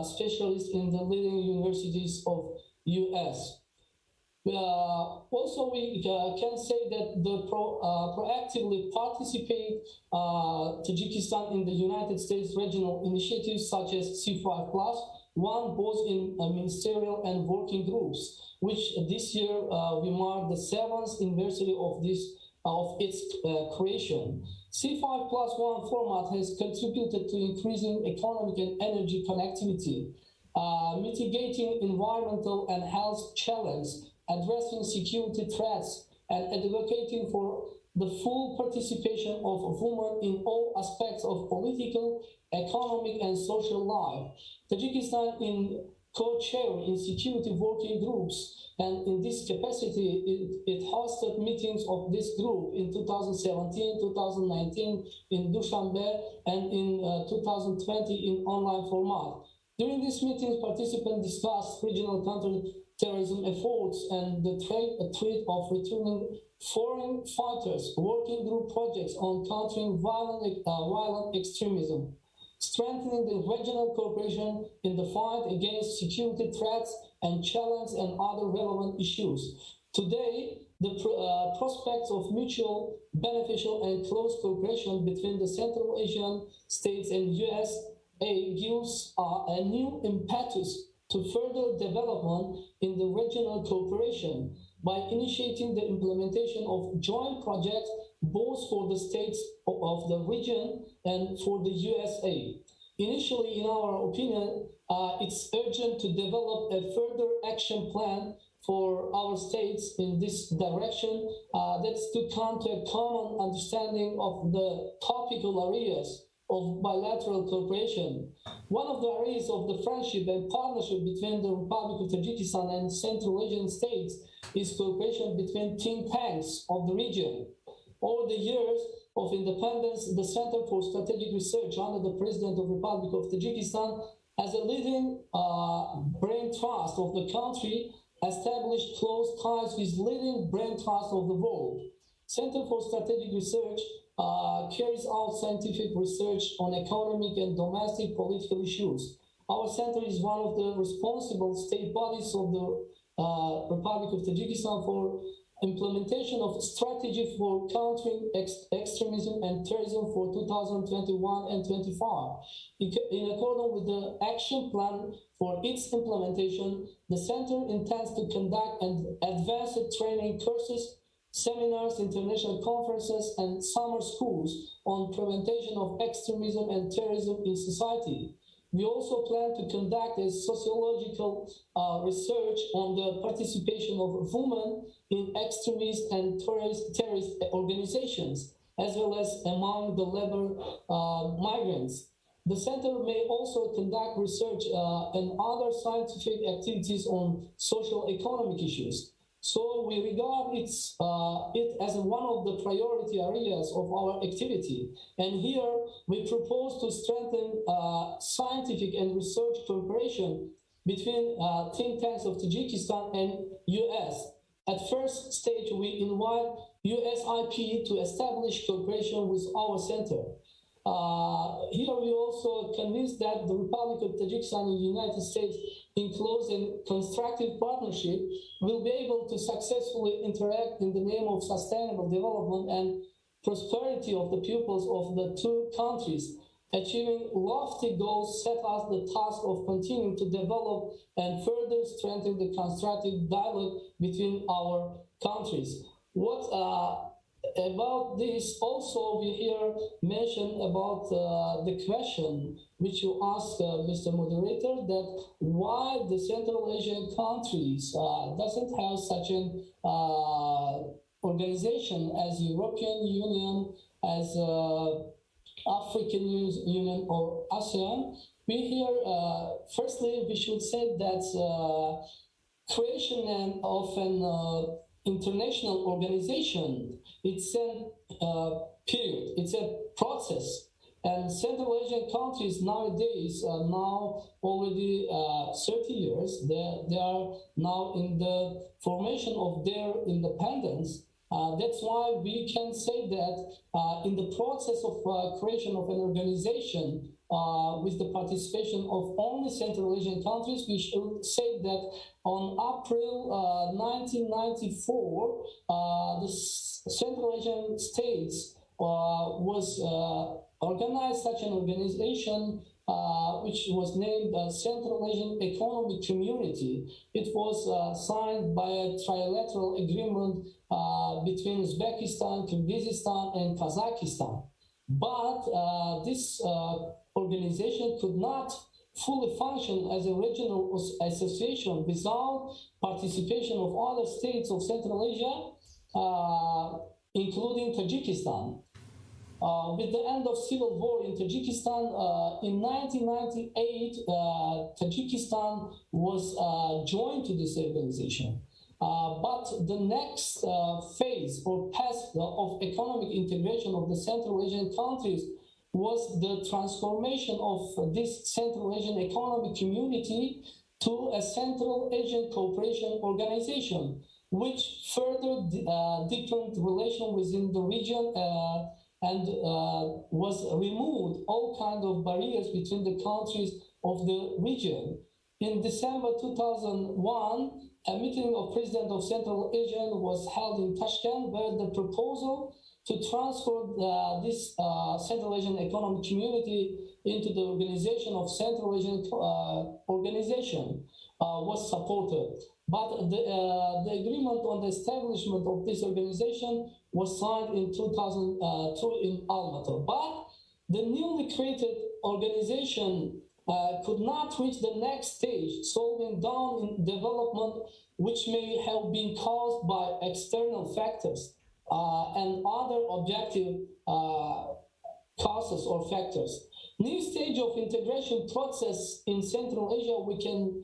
specialists in the leading universities of U.S. Also, we can say that the proactively participate Tajikistan in the United States regional initiatives such as C5+, one both in ministerial and working groups, which this year we mark the 7th anniversary of its creation. C5+1 format has contributed to increasing economic and energy connectivity, mitigating environmental and health challenges, addressing security threats, and advocating for the full participation of women in all aspects of political, economic, and social life. Tajikistan in co-chair in security working groups, and in this capacity, it hosted meetings of this group in 2017, 2019 in Dushanbe, and in 2020 in online format. During these meetings, participants discussed regional counter-terrorism efforts and the threat of returning foreign fighters, working group projects on countering violent extremism, strengthening the regional cooperation in the fight against security threats and challenge and other relevant issues. Today, the prospects of mutual, beneficial, and close cooperation between the Central Asian states and USA gives a new impetus to further development in the regional cooperation by initiating the implementation of joint projects both for the states of the region and for the USA. Initially, in our opinion, it's urgent to develop a further action plan for our states in this direction. That's to come to a common understanding of the topical areas of bilateral cooperation. One of the areas of the friendship and partnership between the Republic of Tajikistan and Central Asian states is cooperation between think tanks of the region. Over the years of independence, the Center for Strategic Research under the President of the Republic of Tajikistan, as a leading brain trust of the country, established close ties with leading brain trust of the world. Center for Strategic Research carries out scientific research on economic and domestic political issues. Our center is one of the responsible state bodies of the Republic of Tajikistan for implementation of strategy for countering extremism and terrorism for 2021 and 25. In accordance with the action plan for its implementation, the center intends to conduct advanced training courses, seminars, international conferences, and summer schools on prevention of extremism and terrorism in society. We also plan to conduct a sociological research on the participation of women in extremist and terrorist organizations, as well as among the labor migrants. The center may also conduct research and other scientific activities on social economic issues. So we regard it as one of the priority areas of our activity. And here we propose to strengthen scientific and research cooperation between think tanks of Tajikistan and US. At first stage, we invite USIP to establish cooperation with our center. Here we also convinced that the Republic of Tajikistan and the United States, in close and constructive partnership, will be able to successfully interact in the name of sustainable development and prosperity of the peoples of the two countries, achieving lofty goals set us the task of continuing to develop and further strengthen the constructive dialogue between our countries. About this, also we here mention about the question which you asked, Mr. Moderator, that why the Central Asian countries doesn't have such an organization as European Union, as African Union or ASEAN. we hear, firstly, we should say that creation of an international organization, it's a period, it's a process. And Central Asian countries nowadays are now already 30 years. They are now in the formation of their independence. That's why we can say that in the process of creation of an organization with the participation of only Central Asian countries, we should say that on April 1994, the Central Asian states was organized such an organization which was named Central Asian Economic Community. It was signed by a trilateral agreement between Uzbekistan, Kyrgyzstan, and Kazakhstan. But this organization could not fully function as a regional association without participation of other states of Central Asia, including Tajikistan. With the end of civil war in Tajikistan, in 1998, Tajikistan was joined to this organization. But the next phase or path of economic integration of the Central Asian countries was the transformation of this Central Asian Economic Community to a Central Asian Cooperation Organization, which further deepened relation within the region and was removed all kinds of barriers between the countries of the region. In December 2001, a meeting of President of Central Asia was held in Tashkent, where the proposal to transfer this Central Asian Economic Community into the organization of Central Asian Organization was supported. But the agreement on the establishment of this organization was signed in 2002 in Almaty. But the newly created organization could not reach the next stage, slowing down in development, which may have been caused by external factors and other objective causes or factors. New stage of integration process in Central Asia, we can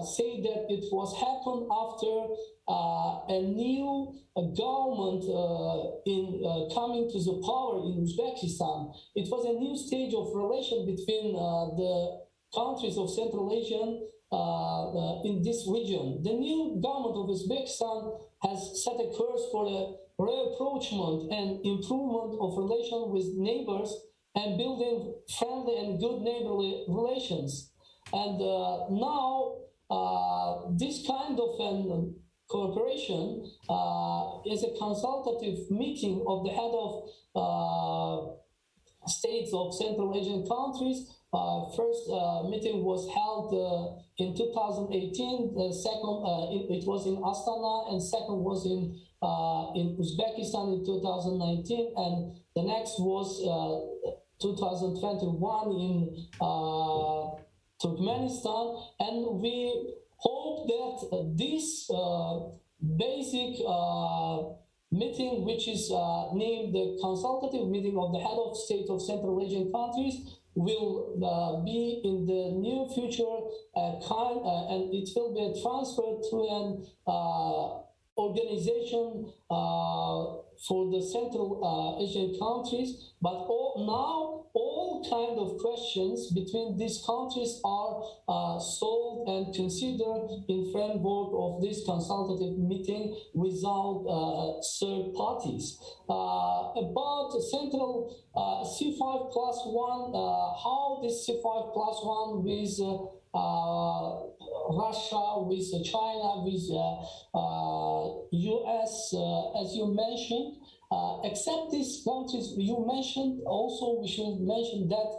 say that it was happened after a new government coming to the power in Uzbekistan. It was a new stage of relation between the countries of Central Asia in this region. The new government of Uzbekistan has set a course for a rapprochement and improvement of relation with neighbors and building friendly and good neighborly relations. And now this kind of an cooperation is a consultative meeting of the head of states of Central Asian countries. First meeting was held in 2018. The second, it was in Astana, and second was in Uzbekistan in 2019, and the next was 2021 in Turkmenistan. And we hope that this basic meeting, which is named the consultative meeting of the head of state of Central Asian countries, will be in the near future and it will be transferred to an organization for the Central Asian countries. But now all kind of questions between these countries are solved and considered in framework of this consultative meeting without third parties. About Central C5+1, how this C5+1 with Russia, with China, with US, as you mentioned. Except these countries you mentioned, also we should mention that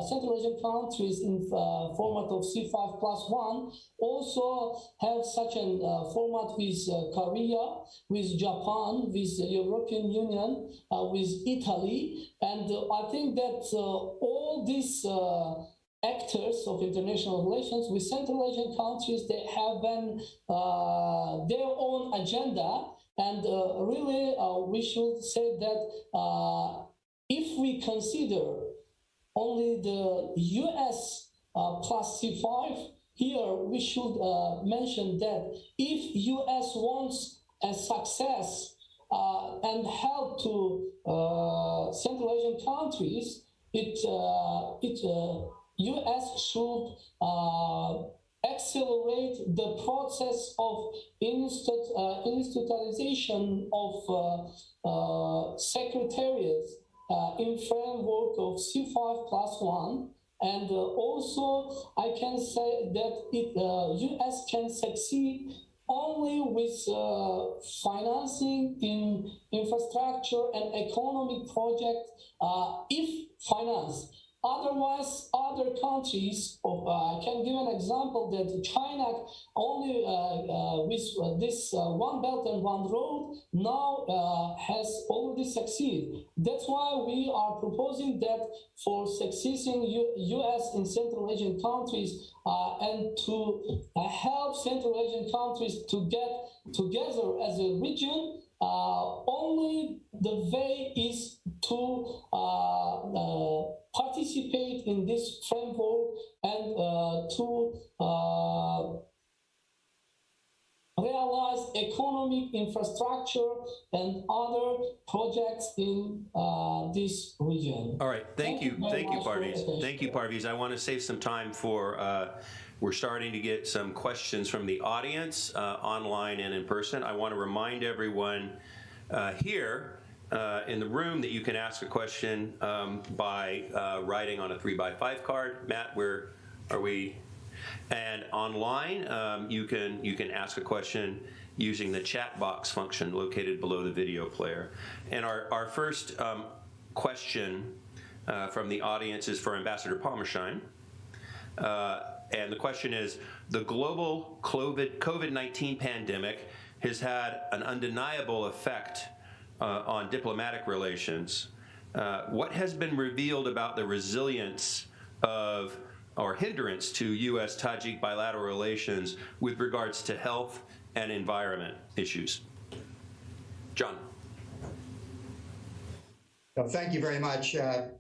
Central Asian countries in format of C5+1 also have such a format with Korea, with Japan, with the European Union, with Italy. And I think that all these actors of international relations with Central Asian countries, they have their own agenda. And really, we should say that if we consider only the US plus C5. Here we should mention that if US wants a success and help to Central Asian countries, US should accelerate the process of institutionalization of secretariats in framework of C5+1. And also, I can say that US can succeed only with financing in infrastructure and economic projects if financed. Otherwise, other countries, I can give an example that China only with this One Belt and One Road now has already succeeded. That's why we are proposing that for succeeding US in Central Asian countries and to help Central Asian countries to get together as a region, only the way is to participate in this framework and to realize economic infrastructure and other projects in this region. All right, thank you, Parviz. Thank you, Parviz. I want to save some time for, we're starting to get some questions from the audience, online and in person. I want to remind everyone here in the room that you can ask a question by writing on a 3x5 card. Matt, where are we? And online, you can ask a question using the chat box function located below the video player. And our first question from the audience is for Ambassador Palmersheim. And the question is, the global COVID-19 pandemic has had an undeniable effect on diplomatic relations. What has been revealed about the resilience of or hindrance to U.S.-Tajik bilateral relations with regards to health and environment issues? John. Well, thank you very much. I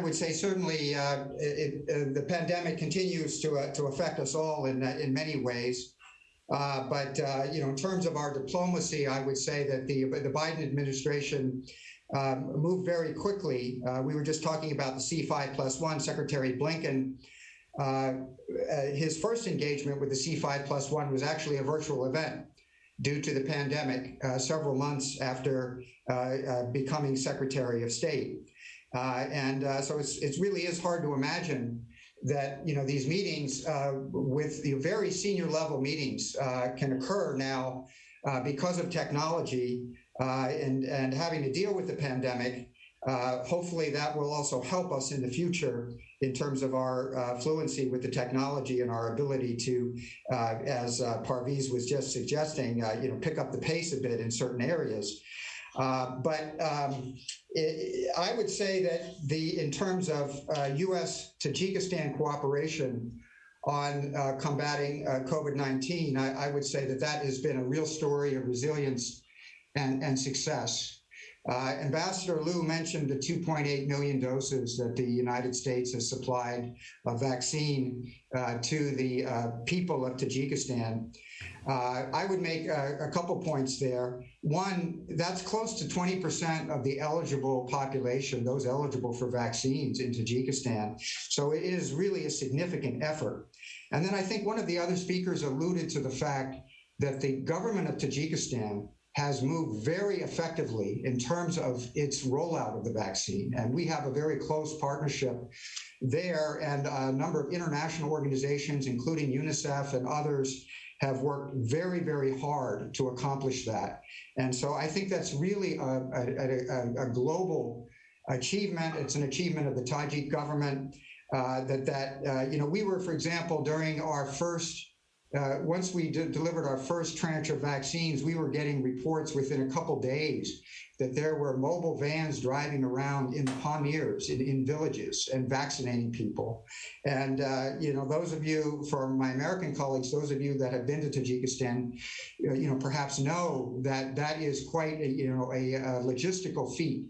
would say certainly the pandemic continues to affect us all in many ways. But in terms of our diplomacy, I would say that the Biden administration moved very quickly. We were just talking about the C5+1. Secretary Blinken, his first engagement with the C5+1 was actually a virtual event due to the pandemic several months after becoming Secretary of State. So it really is hard to imagine that these meetings with very senior level meetings can occur now because of technology and having to deal with the pandemic. Hopefully that will also help us in the future in terms of our fluency with the technology and our ability to, as Parviz was just suggesting, pick up the pace a bit in certain areas. But I would say that in terms of U.S.-Tajikistan cooperation on combating COVID-19, I would say that has been a real story of resilience and success. Ambassador Liu mentioned the 2.8 million doses that the United States has supplied of vaccine to the people of Tajikistan. I would make a couple points there. One, that's close to 20% of the eligible population, those eligible for vaccines in Tajikistan. So it is really a significant effort. And then I think one of the other speakers alluded to the fact that the government of Tajikistan has moved very effectively in terms of its rollout of the vaccine. And we have a very close partnership there, and a number of international organizations, including UNICEF and others, have worked very, very hard to accomplish that. And so I think that's really a global achievement. It's an achievement of the Tajik government we were, for example, during our first once we delivered our first tranche of vaccines, we were getting reports within a couple days that there were mobile vans driving around in the Pamirs, in villages, and vaccinating people. And, those of you, for my American colleagues, those of you that have been to Tajikistan, perhaps know that that is quite a logistical feat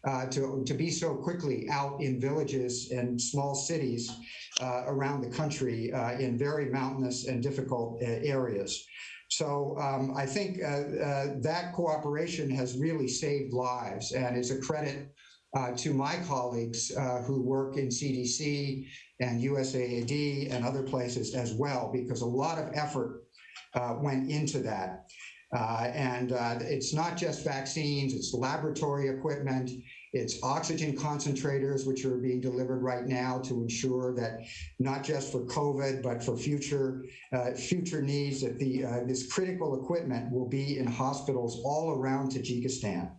to be so quickly out in villages and small cities around the country in very mountainous and difficult areas. So I think that cooperation has really saved lives, and is a credit to my colleagues who work in CDC and USAID and other places as well, because a lot of effort went into that. And it's not just vaccines, it's laboratory equipment, it's oxygen concentrators, which are being delivered right now to ensure that not just for COVID, but for future needs, that this critical equipment will be in hospitals all around Tajikistan.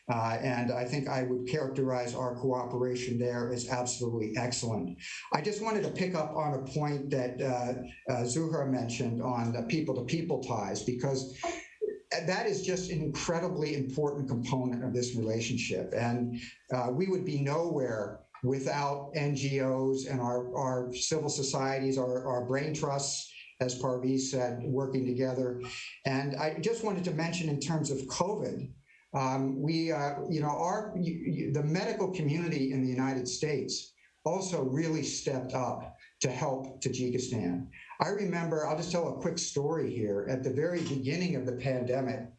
And I think I would characterize our cooperation there as absolutely excellent. I just wanted to pick up on a point that Zuhra mentioned on the people-to-people ties, because that is just an incredibly important component of this relationship. And we would be nowhere without NGOs and our civil societies, our brain trusts, as Parviz said, working together. And I just wanted to mention in terms of COVID, the medical community in the United States also really stepped up to help Tajikistan. I remember, I'll just tell a quick story here. At the very beginning of the pandemic,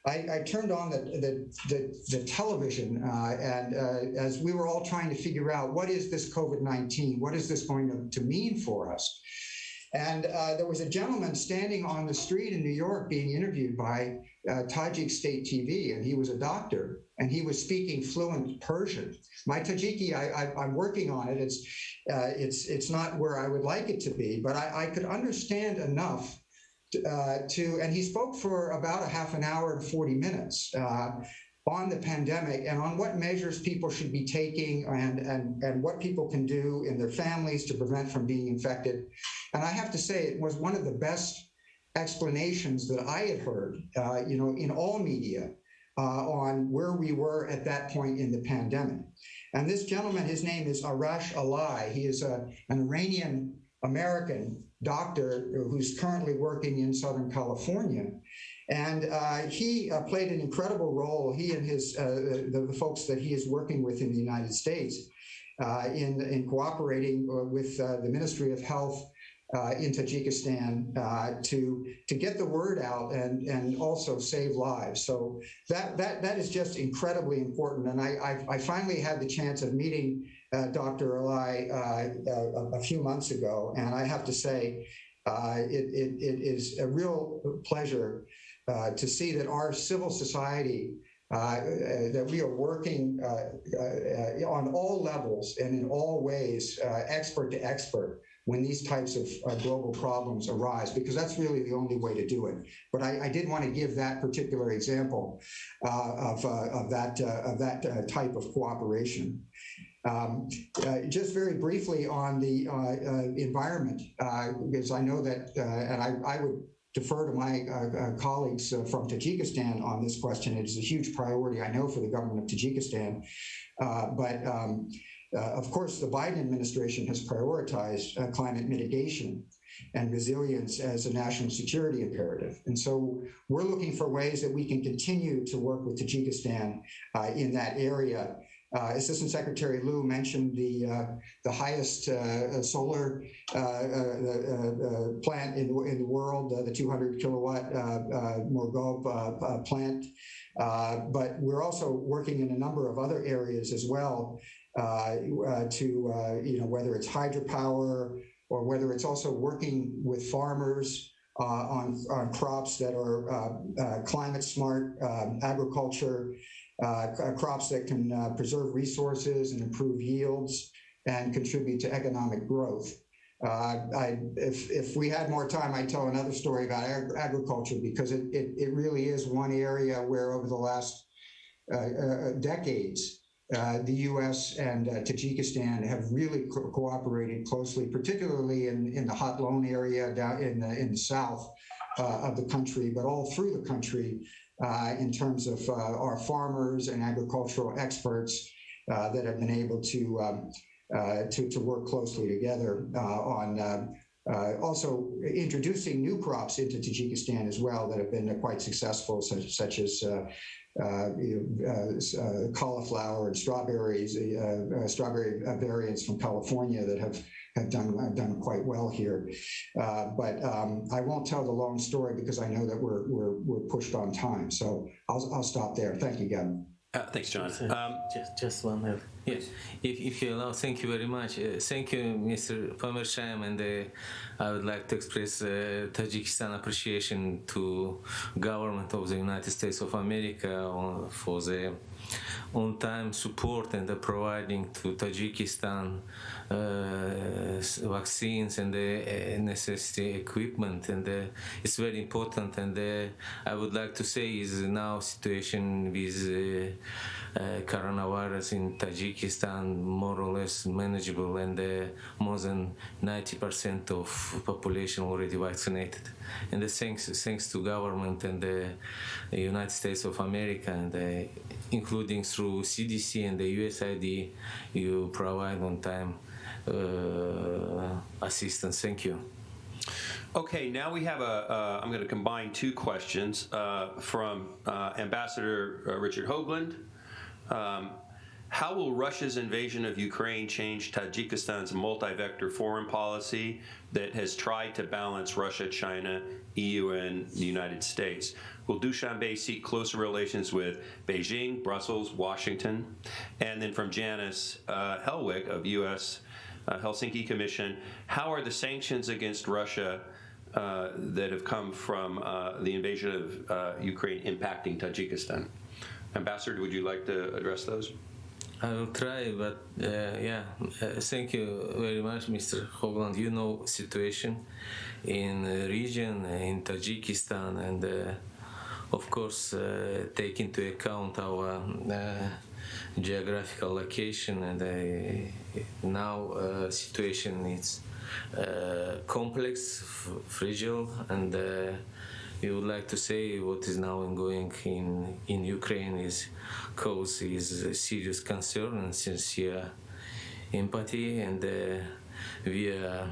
I turned on the television and as we were all trying to figure out, what is this COVID-19? What is this going to mean for us? And there was a gentleman standing on the street in New York being interviewed by Tajik State TV, and he was a doctor, and he was speaking fluent Persian. My Tajiki, I'm working on it. It's not where I would like it to be, but I could understand enough and he spoke for about a half an hour and 40 minutes on the pandemic and on what measures people should be taking and what people can do in their families to prevent from being infected. And I have to say, it was one of the best explanations that I had heard, in all media on where we were at that point in the pandemic. And this gentleman, his name is Arash Alai. He is an Iranian-American doctor who's currently working in Southern California. And he played an incredible role, he and the folks that he is working with in the United States, in cooperating with the Ministry of Health in Tajikistan to get the word out and also save lives. So that is just incredibly important. And I finally had the chance of meeting Dr. Alai a few months ago, and I have to say it is a real pleasure to see that our civil society, that we are working on all levels and in all ways, expert to expert, when these types of global problems arise, because that's really the only way to do it. But I did want to give that particular example of that type of cooperation. Just very briefly on the environment, because I know that, and I would defer to my colleagues from Tajikistan on this question. It is a huge priority, I know, for the government of Tajikistan. Of course, the Biden administration has prioritized climate mitigation and resilience as a national security imperative. And so we're looking for ways that we can continue to work with Tajikistan in that area. Assistant Secretary Liu mentioned the highest solar plant in the world, the 200 kilowatt Morgov plant. But we're also working in a number of other areas as well to, whether it's hydropower or whether it's also working with farmers on crops that are climate smart agriculture, crops that can preserve resources and improve yields and contribute to economic growth. If we had more time, I'd tell another story about agriculture, because it really is one area where over the last decades, the U.S. and Tajikistan have really cooperated closely, particularly in the hot loan area down in the south of the country, but all through the country in terms of our farmers and agricultural experts that have been able to work closely together on Also introducing new crops into Tajikistan as well that have been quite successful, such as cauliflower and strawberries, strawberry variants from California that have done quite well here. But I won't tell the long story because I know that we're pushed on time. So I'll stop there. Thank you, Gavin. Thanks, John. Just one help. Yes, if you allow, thank you very much. Thank you, Mr. Pamersham, and I would like to express Tajikistan appreciation to government of the United States of America for the on-time support and providing to Tajikistan vaccines and the necessary equipment, and it's very important. And I would like to say is now situation with coronavirus in Tajikistan more or less manageable, and more than 90% of population already vaccinated. And thanks to government and the United States of America, and including through CDC and the USAID, you provide on time assistance. Thank you. Okay, now we have I'm going to combine two questions from Ambassador Richard Hoagland. How will Russia's invasion of Ukraine change Tajikistan's multi-vector foreign policy that has tried to balance Russia, China, EU, and the United States? Will Dushanbe seek closer relations with Beijing, Brussels, Washington? And then from Janice Helwig of U.S. Helsinki Commission, how are the sanctions against Russia that have come from the invasion of Ukraine impacting Tajikistan? Ambassador, would you like to address those? I will try, but thank you very much, Mr. Hoagland. You know situation in the region, in Tajikistan, and of course take into account our geographical location, and now situation is complex, fragile, and we would like to say what is now ongoing in Ukraine is serious concern and sincere empathy, and we are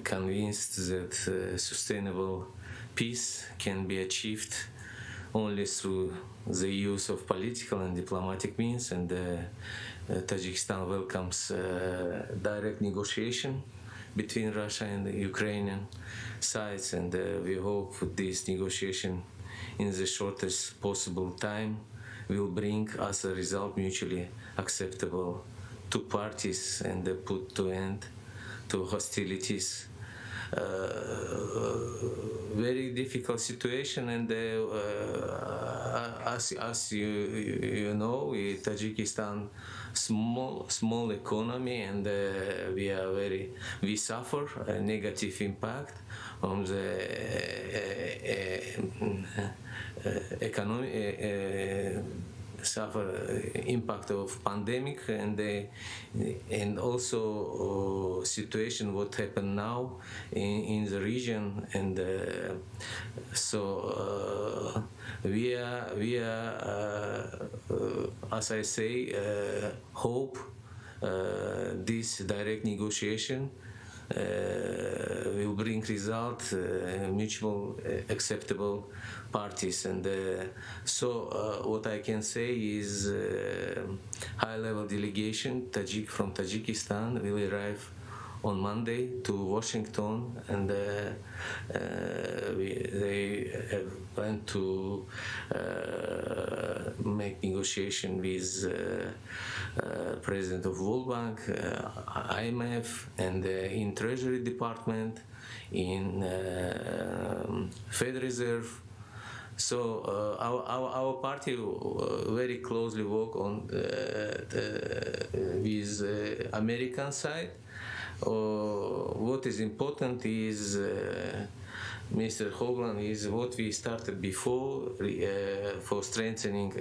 convinced that sustainable peace can be achieved only through the use of political and diplomatic means, and Tajikistan welcomes direct negotiation between Russia and the Ukrainian sides, and we hope this negotiation in the shortest possible time will bring as a result mutually acceptable to parties and put to end to hostilities. Very difficult situation, and as you know, Tajikistan small economy, and we suffer a negative impact on the economy. Suffer impact of pandemic, and also situation what happened now in the region, and so we are as I say, hope this direct negotiation will bring result mutual acceptable parties, and so what I can say is high-level delegation from Tajikistan will arrive on Monday to Washington, and they have planned to make negotiation with President of World Bank, IMF, and in Treasury Department, in Fed Reserve. So our party very closely work on with American side. What is important is, Mr. Hoagland, is what we started before for strengthening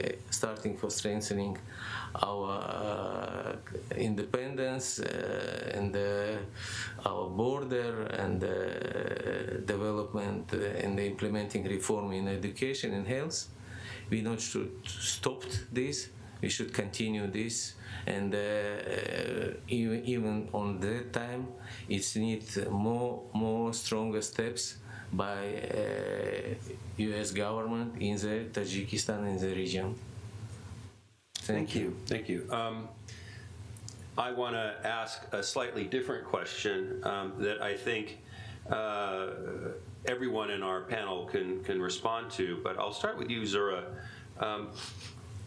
our independence and our border and development and implementing reform in education and health. We not should stop this. we should continue this, and even on that time, it's need more stronger steps by U.S. government in the Tajikistan in the region. Thank you. Thank you. I want to ask a slightly different question that I think everyone in our panel can respond to, but I'll start with you, Zura.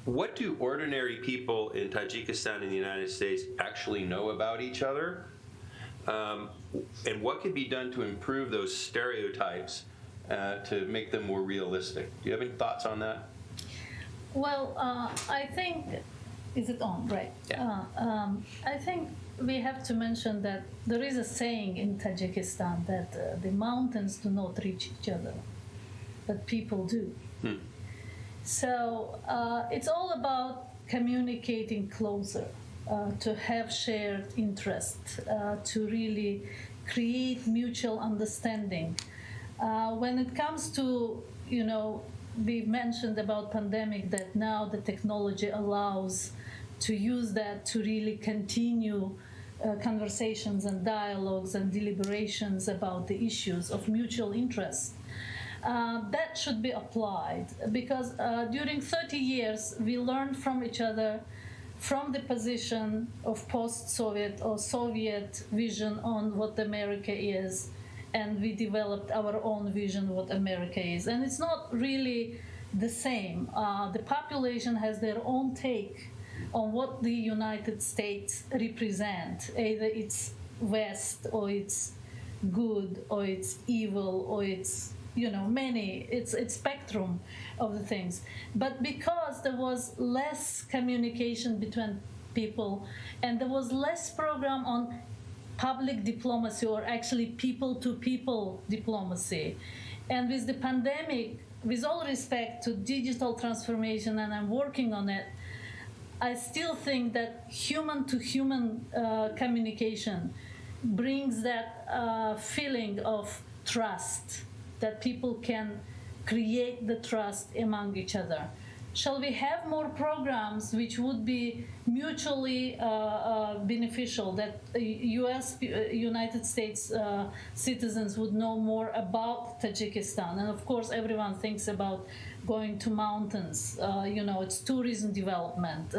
What do ordinary people in Tajikistan and the United States actually know about each other? And what can be done to improve those stereotypes to make them more realistic? Do you have any thoughts on that? Well, I think, is it on, right? Yeah. I think we have to mention that there is a saying in Tajikistan that the mountains do not reach each other, but people do. So it's all about communicating closer, to have shared interests, to really create mutual understanding. When it comes to, we mentioned about pandemic that now the technology allows to use that to really continue conversations and dialogues and deliberations about the issues of mutual interest. That should be applied because during 30 years we learned from each other from the position of post-Soviet or Soviet vision on what America is, and we developed our own vision what America is. And it's not really the same. The population has their own take on what the United States represent. Either it's West, or it's good, or it's evil, or it's it's spectrum of the things. But because there was less communication between people and there was less program on public diplomacy, or actually people-to-people diplomacy, and with the pandemic, with all respect to digital transformation, and I'm working on it, I still think that human-to-human communication brings that feeling of trust, that people can create the trust among each other. Shall we have more programs which would be mutually beneficial, that United States citizens would know more about Tajikistan? And of course, everyone thinks about going to mountains, it's tourism development,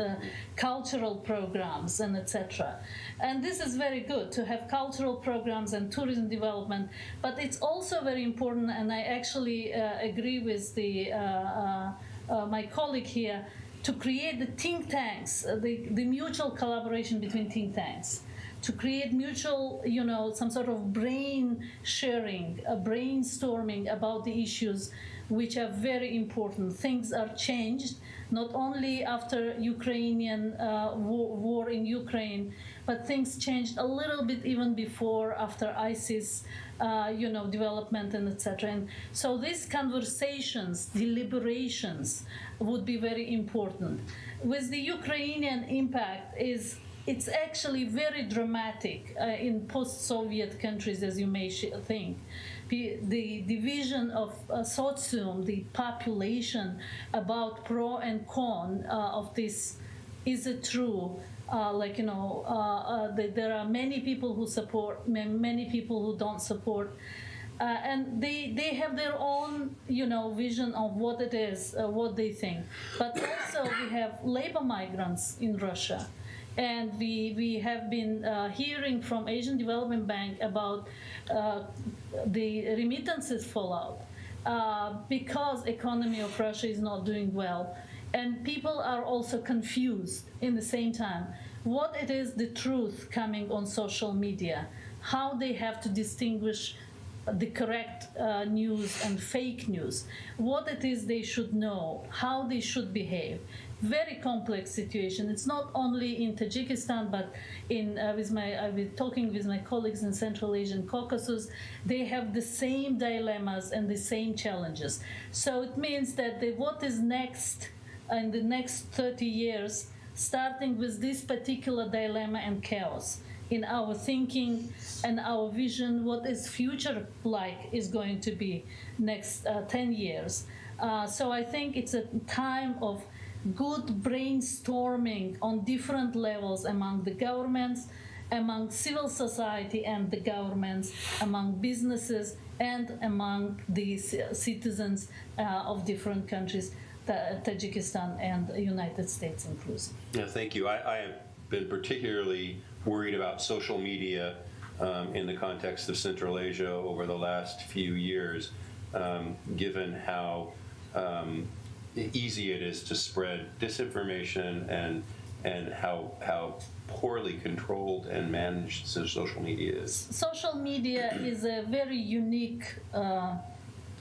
cultural programs, and etc. And this is very good to have cultural programs and tourism development, but it's also very important, and I actually agree with my colleague here, to create the think tanks, the mutual collaboration between think tanks, to create mutual, some sort of brain sharing, brainstorming about the issues which are very important. Things are changed, not only after Ukrainian war in Ukraine, but things changed a little bit even before, after ISIS, development and etc. And so these conversations, deliberations would be very important. With the Ukrainian impact it's actually very dramatic in post-Soviet countries, as you may think. The division of socium, the population, about pro and con of this, is it true? There are many people who support, many people who don't support, and they have their own, vision of what it is, what they think. But also we have labor migrants in Russia, and we have been hearing from Asian Development Bank about the remittances fallout because economy of Russia is not doing well. And people are also confused in the same time what it is the truth coming on social media, how they have to distinguish the correct news and fake news, what it is they should know, how they should behave. Very complex situation. It's not only in Tajikistan, but I've been talking with my colleagues in Central Asian Caucasus. They have the same dilemmas and the same challenges. So it means that what is next in the next 30 years, starting with this particular dilemma and chaos in our thinking and our vision, what is future like is going to be next 10 years. So I think it's a time of good brainstorming on different levels among the governments, among civil society and the governments, among businesses, and among the citizens of different countries, Tajikistan and the United States inclusive. Yeah, thank you. I have been particularly worried about social media in the context of Central Asia over the last few years, given how easy it is to spread disinformation and how poorly controlled and managed social media is. Social media is a very unique,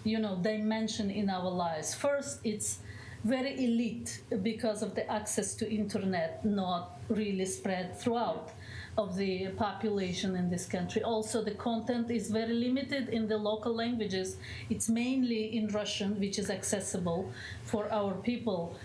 dimension in our lives. First, it's very elite because of the access to internet, not really spread throughout of the population in this country. Also, the content is very limited in the local languages. It's mainly in Russian, which is accessible for our people.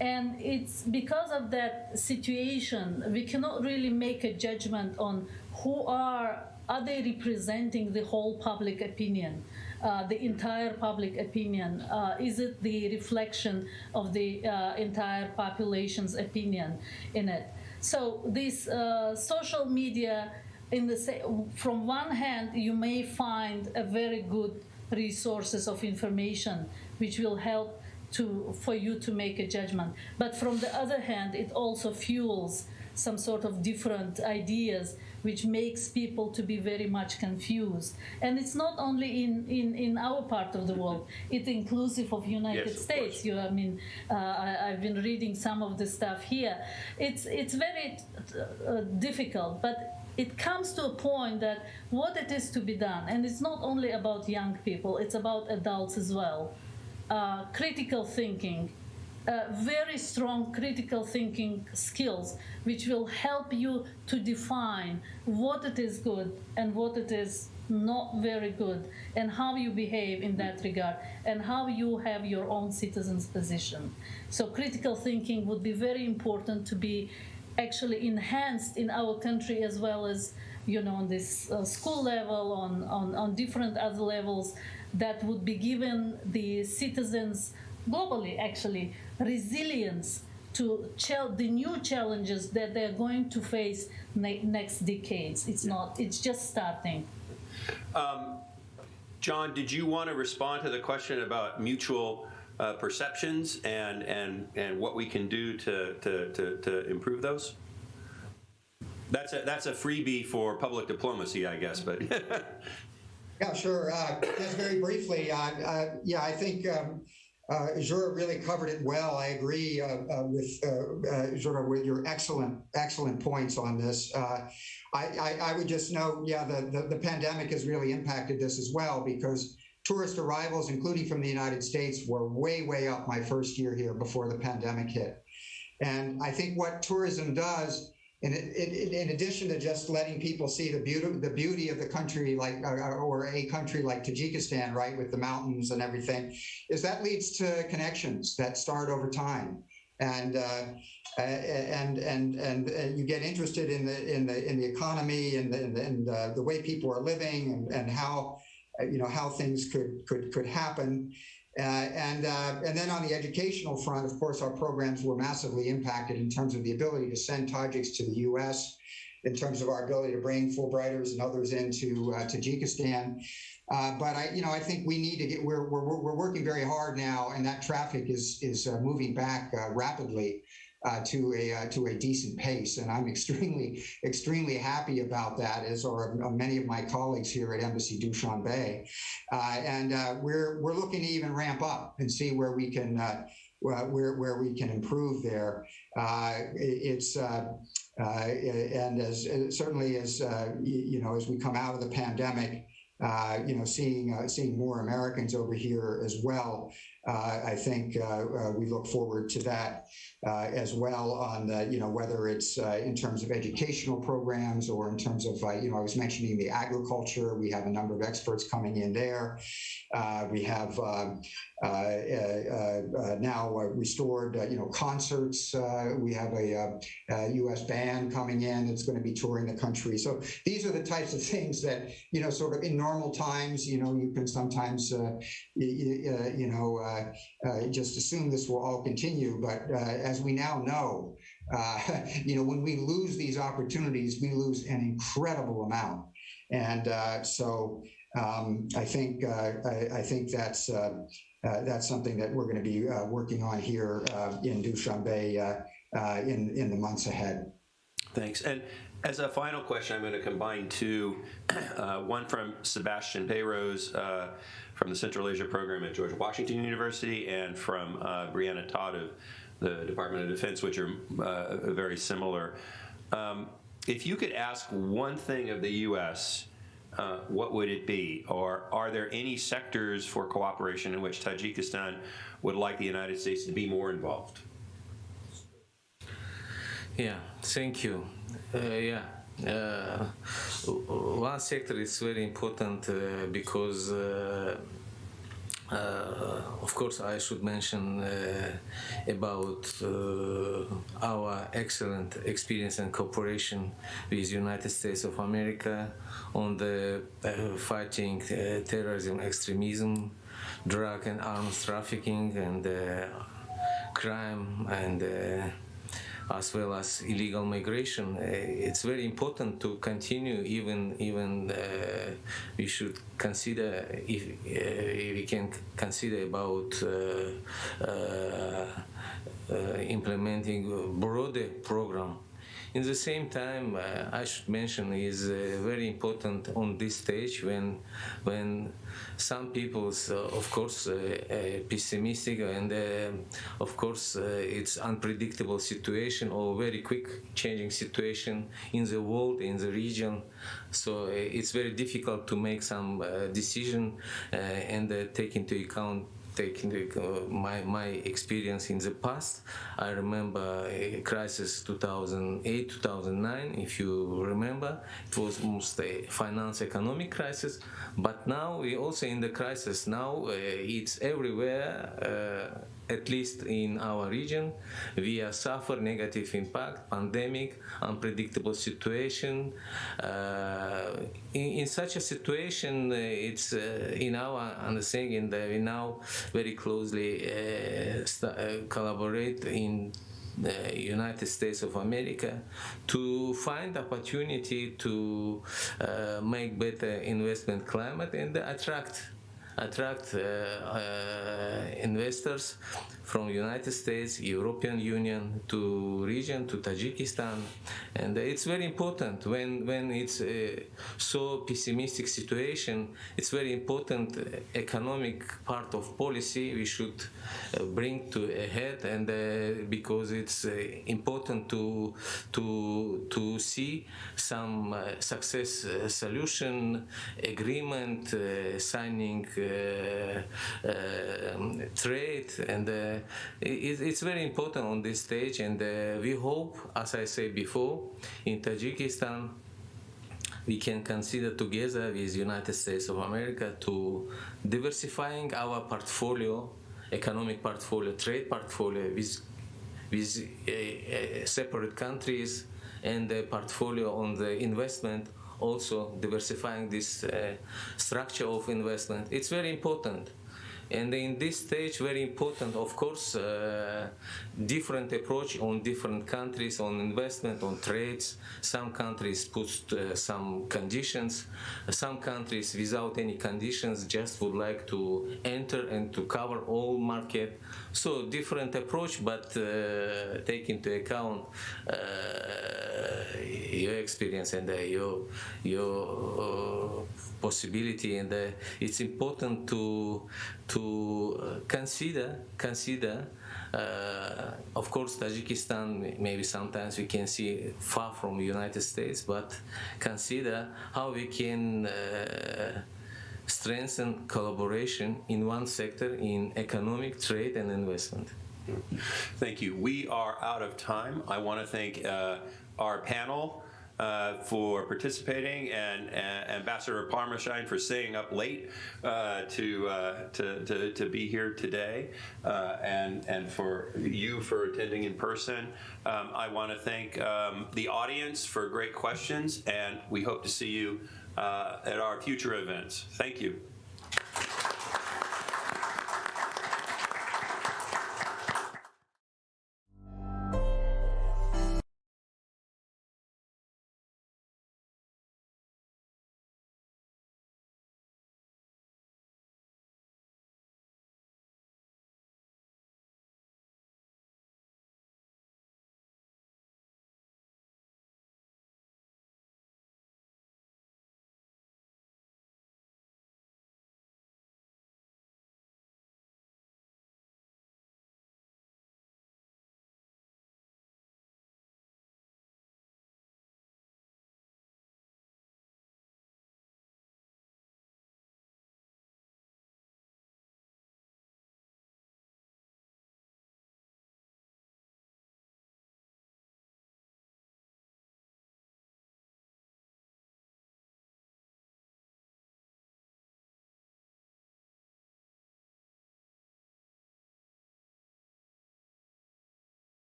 And it's because of that situation, we cannot really make a judgment on who are they representing the whole public opinion, the entire public opinion? Is it the reflection of the entire population's opinion in it? So this social media, from one hand, you may find a very good resources of information which will help for you to make a judgment. But from the other hand, it also fuels some sort of different ideas which makes people to be very much confused. And it's not only in our part of the world, it's inclusive of United States. I've been reading some of the stuff here. It's very difficult, but it comes to a point that what it is to be done, and it's not only about young people, it's about adults as well. Critical thinking, very strong critical thinking skills, which will help you to define what it is good and what it is not very good, and how you behave in that regard, and how you have your own citizen's position. So critical thinking would be very important to be actually enhanced in our country, as well as on this school level, on different other levels, that would be given the citizens globally, actually, resilience to the new challenges that they're going to face next decades. It's just starting. John, did you want to respond to the question about mutual perceptions and what we can do to improve those? That's a freebie for public diplomacy, I guess, but. Yeah, sure. Just very briefly, I think Zhura really covered it well. I agree with Zhura with your excellent points on this. I would just note, the pandemic has really impacted this as well, because tourist arrivals, including from the United States, were way up my first year here before the pandemic hit. And I think what tourism does, in addition to just letting people see the beauty of the country, or a country like Tajikistan, right, with the mountains and everything, is that leads to connections that start over time, and you get interested in the economy and the way people are living, and how things could happen. And then on the educational front, of course, our programs were massively impacted in terms of the ability to send Tajiks to the U.S., in terms of our ability to bring Fulbrighters and others into Tajikistan. But I think we need to get. We're working very hard now, and that traffic is moving back rapidly to a decent pace, and I'm extremely happy about that, as are many of my colleagues here at Embassy Dushanbe. And we're looking to even ramp up and see where we can improve there. And certainly as we come out of the pandemic, seeing more Americans over here as well. I think we look forward to that as well, on whether it's in terms of educational programs, or in terms of I was mentioning the agriculture. We have a number of experts coming in there. We have now restored concerts. We have a U.S. band coming in that's going to be touring the country. So these are the types of things that sort of in normal times you can sometimes just assume this will all continue. But as we now know, when we lose these opportunities, we lose an incredible amount. And so I think that's something that we're going to be working on here in Dushanbe in the months ahead. Thanks. And as a final question, I'm going to combine two, one from Sebastian Peyrose from the Central Asia program at George Washington University, and from Brianna Todd of the Department of Defense, which are very similar. If you could ask one thing of the U.S., what would it be? Or are there any sectors for cooperation in which Tajikistan would like the United States to be more involved? Yeah, thank you. One sector is very important because, of course, I should mention about our excellent experience and cooperation with United States of America on the fighting terrorism, extremism, drug and arms trafficking, and crime, and as well as illegal migration. It's very important to continue. Even we should consider, if we can consider about implementing a broader program. In the same time, I should mention is very important on this stage when some people, of course, pessimistic, and of course it's unpredictable situation or very quick changing situation in the world, in the region. So it's very difficult to make some decision and take into account. Taking my experience in the past, I remember a crisis 2008, 2009, if you remember. It was almost a finance economic crisis, but now we also in the crisis now. It's everywhere, at least in our region. We suffer negative impact, pandemic, unpredictable situation. In such a situation, it's in our understanding that we now very closely collaborate in the United States of America to find opportunity to make better investment climate and attract investors from United States, European Union to region, to Tajikistan. And it's very important when it's so pessimistic situation. It's very important economic part of policy we should bring to a head, and because it's important to see some success solution agreement, signing trade, and it's very important on this stage. And we hope, as I said before, in Tajikistan we can consider together with United States of America to diversifying our portfolio, economic portfolio, trade portfolio with separate countries, and the portfolio on the investment, also diversifying this structure of investment. It's very important. And in this stage, very important, of course, different approach on different countries, on investment, on trades. Some countries put some conditions. Some countries, without any conditions, just would like to enter and to cover all market. So different approach, but take into account your experience and your possibility, and it's important to consider. Of course, Tajikistan, maybe sometimes we can see far from the United States, but consider how we can strengthen collaboration in one sector, in economic, trade, and investment. Thank you. We are out of time. I want to thank our panel for participating, and Ambassador Parmesan for staying up late to be here today, and for you for attending in person. I want to thank the audience for great questions, and we hope to see you at our future events. Thank you.